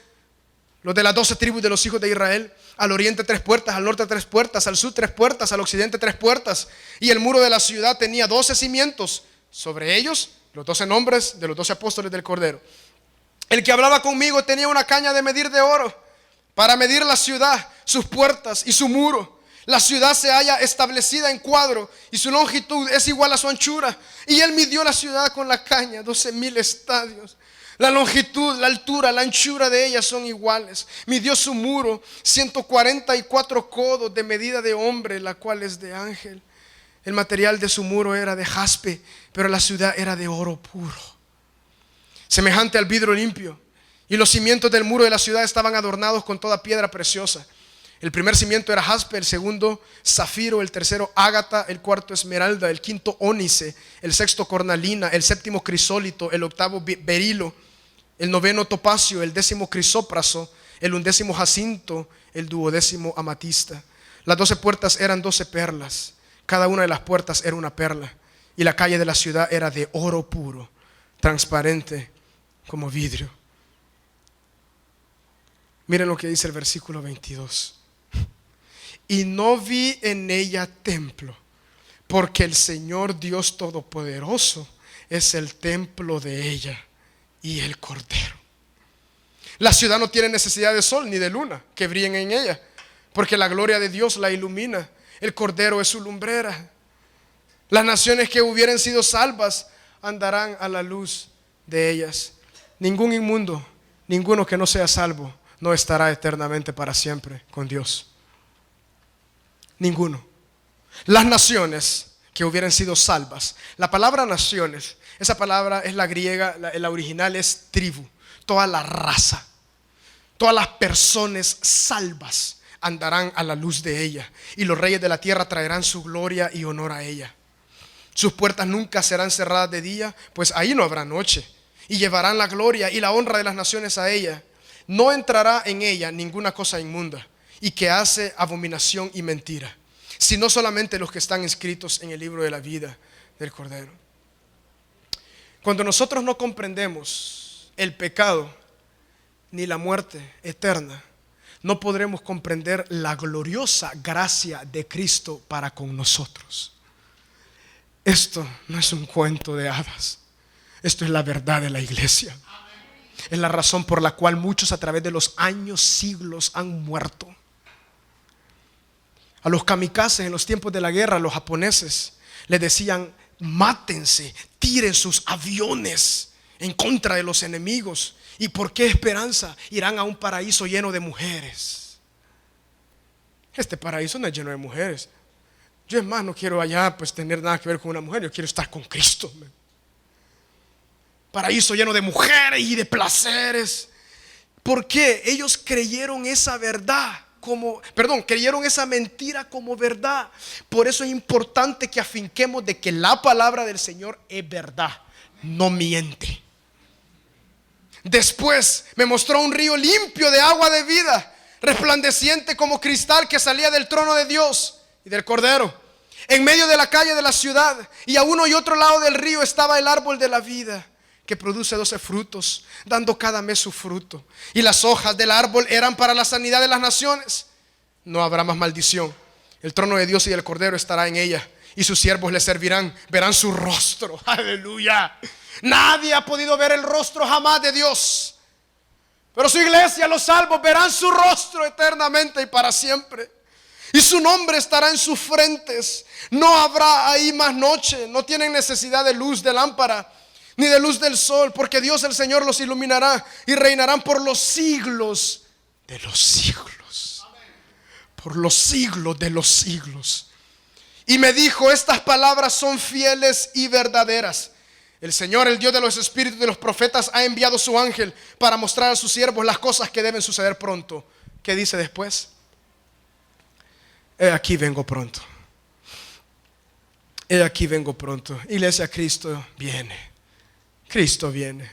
de las 12 tribus de los hijos de Israel. Al oriente 3 puertas, al norte 3 puertas, al sur 3 puertas, al occidente 3 puertas. Y el muro de la ciudad tenía 12 cimientos, sobre ellos los 12 nombres de los 12 apóstoles del Cordero. El que hablaba conmigo tenía una caña de medir de oro para medir la ciudad, sus puertas y su muro. La ciudad se halla establecida en cuadro y su longitud es igual a su anchura. Y él midió la ciudad con la caña, 12,000 estadios. La longitud, la altura, la anchura de ella son iguales. Midió su muro 144 codos de medida de hombre, la cual es de ángel. El material de su muro era de jaspe, pero la ciudad era de oro puro, semejante al vidrio limpio. Y los cimientos del muro de la ciudad estaban adornados con toda piedra preciosa. El primer cimiento era jaspe, el segundo zafiro, el tercero ágata, el cuarto esmeralda, el quinto ónice, el sexto cornalina, el séptimo crisólito, el octavo berilo, el noveno topacio, el 10º crisópraso, el 11º jacinto, el 12º amatista. Las 12 puertas eran 12 perlas, cada una de las puertas era una perla, y la calle de la ciudad era de oro puro, transparente como vidrio. Miren lo que dice el versículo 22. Y no vi en ella templo, porque el Señor Dios Todopoderoso es el templo de ella y el Cordero. La ciudad no tiene necesidad de sol ni de luna que brillen en ella, porque la gloria de Dios la ilumina. El Cordero es su lumbrera. Las naciones que hubieran sido salvas andarán a la luz de ellas. Ningún inmundo, ninguno que no sea salvo, no estará eternamente para siempre con Dios. Ninguno. Las naciones que hubieran sido salvas. La palabra naciones, esa palabra es la griega, la original es tribu. Toda la raza, todas las personas salvas andarán a la luz de ella, y los reyes de la tierra traerán su gloria y honor a ella. Sus puertas nunca serán cerradas de día, pues ahí no habrá noche, y llevarán la gloria y la honra de las naciones a ella. No entrará en ella ninguna cosa inmunda y que hace abominación y mentira, sino solamente los que están inscritos en el libro de la vida del Cordero. Cuando nosotros no comprendemos el pecado ni la muerte eterna, no podremos comprender la gloriosa gracia de Cristo para con nosotros. Esto no es un cuento de hadas, esto es la verdad de la iglesia. Es la razón por la cual muchos a través de los años, siglos han muerto. A los kamikazes en los tiempos de la guerra, los japoneses les decían: mátense, tiren sus aviones en contra de los enemigos. ¿Y por qué esperanza? Irán a un paraíso lleno de mujeres. Este paraíso no es lleno de mujeres. Yo, es más, no quiero allá pues tener nada que ver con una mujer. Yo quiero estar con Cristo. Paraíso lleno de mujeres y de placeres. ¿Por qué? Ellos creyeron esa verdad creyeron esa mentira como verdad. Por eso es importante que afinquemos de que la palabra del Señor es verdad, no miente. Después me mostró un río limpio de agua de vida, resplandeciente como cristal, que salía del trono de Dios y del Cordero, en medio de la calle de la ciudad. Y a uno y otro lado del río estaba el árbol de la vida, que produce 12 frutos, dando cada mes su fruto. Y las hojas del árbol eran para la sanidad de las naciones. No habrá más maldición. El trono de Dios y del Cordero estará en ella, y sus siervos le servirán. Verán su rostro. Aleluya. Nadie ha podido ver el rostro jamás de Dios, pero su iglesia, los salvos, verán su rostro eternamente y para siempre. Y su nombre estará en sus frentes. No habrá ahí más noche. No tienen necesidad de luz de lámpara ni de luz del sol, porque Dios el Señor los iluminará y reinarán por los siglos de los siglos. Por los siglos de los siglos. Y me dijo: estas palabras son fieles y verdaderas. El Señor, el Dios de los espíritus de los profetas, ha enviado su ángel para mostrar a sus siervos las cosas que deben suceder pronto. ¿Qué dice después? He aquí vengo pronto. He aquí vengo pronto. Iglesia, Cristo viene. Cristo viene.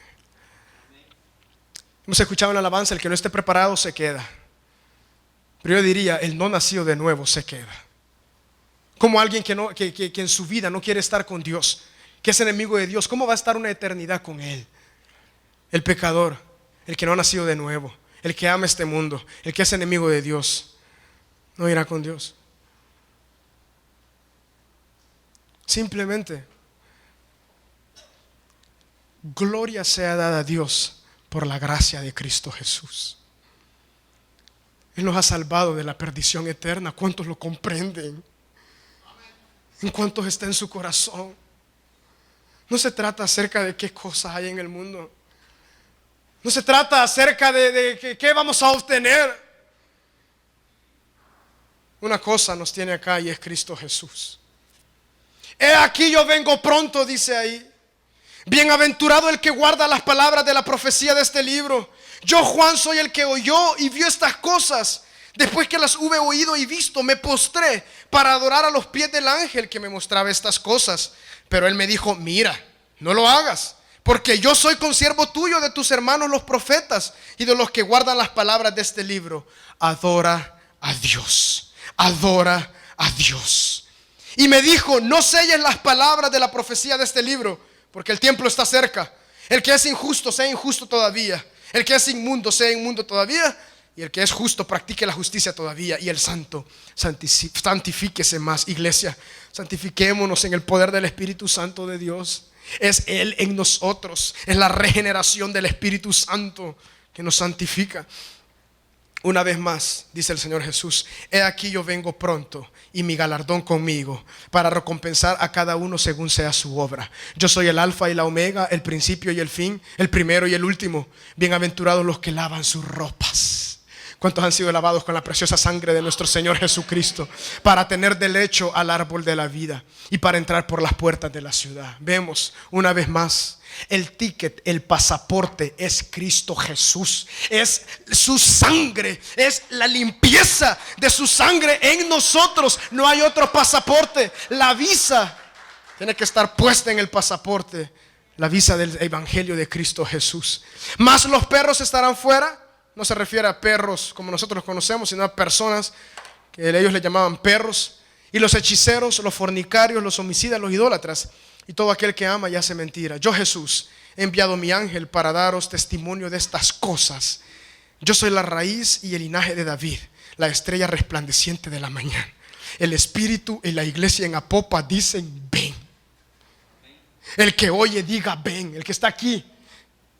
Hemos escuchado en la alabanza: el que no esté preparado se queda. Pero yo diría: el no nacido de nuevo se queda. Como alguien que en su vida no quiere estar con Dios, que es enemigo de Dios, ¿cómo va a estar una eternidad con Él? El pecador, el que no ha nacido de nuevo, el que ama este mundo, el que es enemigo de Dios, no irá con Dios. Simplemente, gloria sea dada a Dios por la gracia de Cristo Jesús. Él nos ha salvado de la perdición eterna. ¿Cuántos lo comprenden? ¿En cuántos está en su corazón? No se trata acerca de qué cosas hay en el mundo. No se trata acerca de qué vamos a obtener. Una cosa nos tiene acá, y es Cristo Jesús. He aquí yo vengo pronto, dice ahí. Bienaventurado el que guarda las palabras de la profecía de este libro. Yo, Juan, soy el que oyó y vio estas cosas. Después que las hube oído y visto, me postré para adorar a los pies del ángel que me mostraba estas cosas. Pero él me dijo: mira, no lo hagas, porque yo soy consiervo tuyo, de tus hermanos los profetas y de los que guardan las palabras de este libro. Adora a Dios, adora a Dios. Y me dijo: no selles las palabras de la profecía de este libro, porque el tiempo está cerca. El que es injusto sea injusto todavía, el que es inmundo sea inmundo todavía, y el que es justo practique la justicia todavía. Y el santo santifíquese más. Iglesia, santifiquémonos en el poder del Espíritu Santo de Dios. Es Él en nosotros, es la regeneración del Espíritu Santo que nos santifica. Una vez más, dice el Señor Jesús: he aquí yo vengo pronto, y mi galardón conmigo, para recompensar a cada uno según sea su obra. Yo soy el alfa y la omega, el principio y el fin, el primero y el último. Bienaventurados los que lavan sus ropas. ¿Cuántos han sido lavados con la preciosa sangre de nuestro Señor Jesucristo para tener derecho al árbol de la vida y para entrar por las puertas de la ciudad? Vemos una vez más, el ticket, el pasaporte es Cristo Jesús. Es su sangre, es la limpieza de su sangre en nosotros. No hay otro pasaporte. La visa tiene que estar puesta en el pasaporte, la visa del evangelio de Cristo Jesús. Más los perros estarán fuera. No se refiere a perros como nosotros los conocemos, sino a personas que ellos le llamaban perros. Y los hechiceros, los fornicarios, los homicidas, los idólatras y todo aquel que ama y hace mentira. Yo, Jesús, he enviado mi ángel para daros testimonio de estas cosas. Yo soy la raíz y el linaje de David, la estrella resplandeciente de la mañana. El Espíritu y la iglesia en Apopa dicen ven. El que oye diga ven. El que está aquí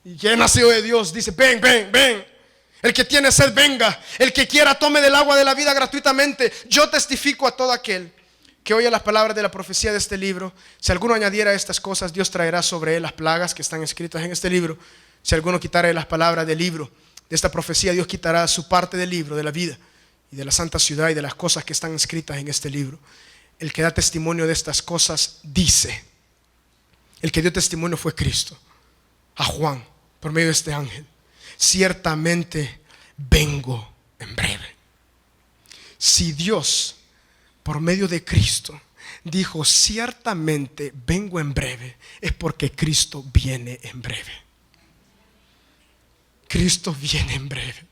y que ha nacido de Dios dice ven, ven, ven. El que tiene sed venga. El que quiera tome del agua de la vida gratuitamente. Yo testifico a todo aquel que oye las palabras de la profecía de este libro. Si alguno añadiera estas cosas, Dios traerá sobre él las plagas que están escritas en este libro. Si alguno quitara las palabras del libro de esta profecía, Dios quitará su parte del libro de la vida y de la santa ciudad y de las cosas que están escritas en este libro. El que da testimonio de estas cosas dice. El que dio testimonio fue Cristo a Juan por medio de este ángel. Ciertamente vengo en breve. Si Dios por medio de Cristo dijo ciertamente vengo en breve, es porque Cristo viene en breve. Cristo viene en breve.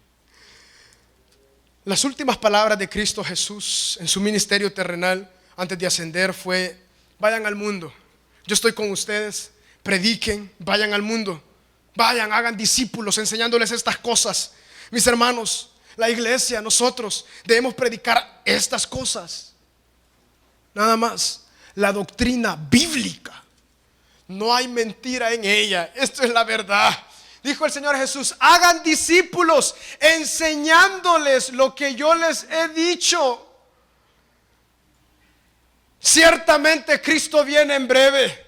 Las últimas palabras de Cristo Jesús en su ministerio terrenal antes de ascender fue: vayan al mundo, yo estoy con ustedes, prediquen, vayan al mundo. Vayan, hagan discípulos enseñándoles estas cosas. Mis hermanos, la iglesia, nosotros debemos predicar estas cosas. Nada más. La doctrina bíblica. No hay mentira en ella. Esto es la verdad. Dijo el Señor Jesús: hagan discípulos enseñándoles lo que yo les he dicho. Ciertamente Cristo viene en breve.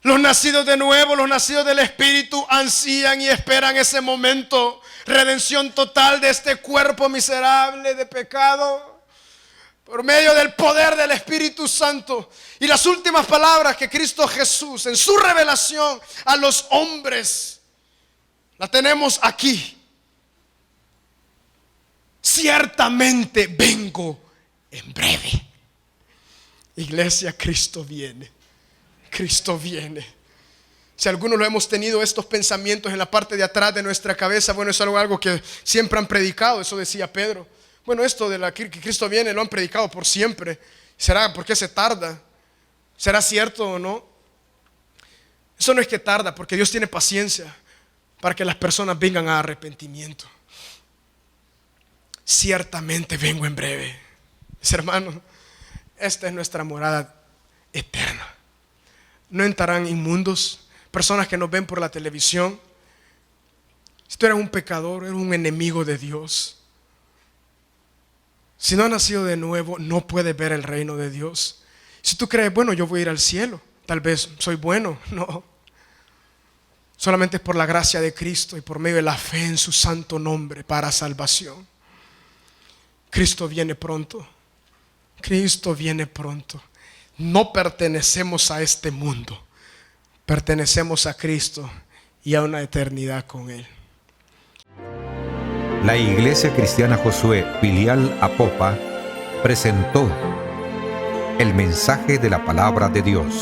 Los nacidos de nuevo, los nacidos del Espíritu ansían y esperan ese momento. Redención total de este cuerpo miserable de pecado por medio del poder del Espíritu Santo. Y las últimas palabras que Cristo Jesús en su revelación a los hombres la tenemos aquí. Ciertamente vengo en breve. Iglesia, Cristo viene. Cristo viene. Si algunos lo hemos tenido estos pensamientos en la parte de atrás de nuestra cabeza, bueno, es algo que siempre han predicado. Eso decía Pedro. Bueno, esto de que Cristo viene lo han predicado por siempre. ¿Será por qué se tarda? ¿Será cierto o no? Eso no es que tarda, porque Dios tiene paciencia para que las personas vengan a arrepentimiento. Ciertamente vengo en breve. Mis hermanos, esta es nuestra morada eterna. No entrarán inmundos, personas que nos ven por la televisión. Si tú eres un pecador, eres un enemigo de Dios. Si no has nacido de nuevo, no puedes ver el reino de Dios. Si tú crees, bueno, yo voy a ir al cielo, tal vez soy bueno, no. Solamente es por la gracia de Cristo y por medio de la fe en su santo nombre para salvación. Cristo viene pronto. Cristo viene pronto. No pertenecemos a este mundo, pertenecemos a Cristo y a una eternidad con Él. La Iglesia Cristiana Josué, filial Apopa, presentó el mensaje de la palabra de Dios.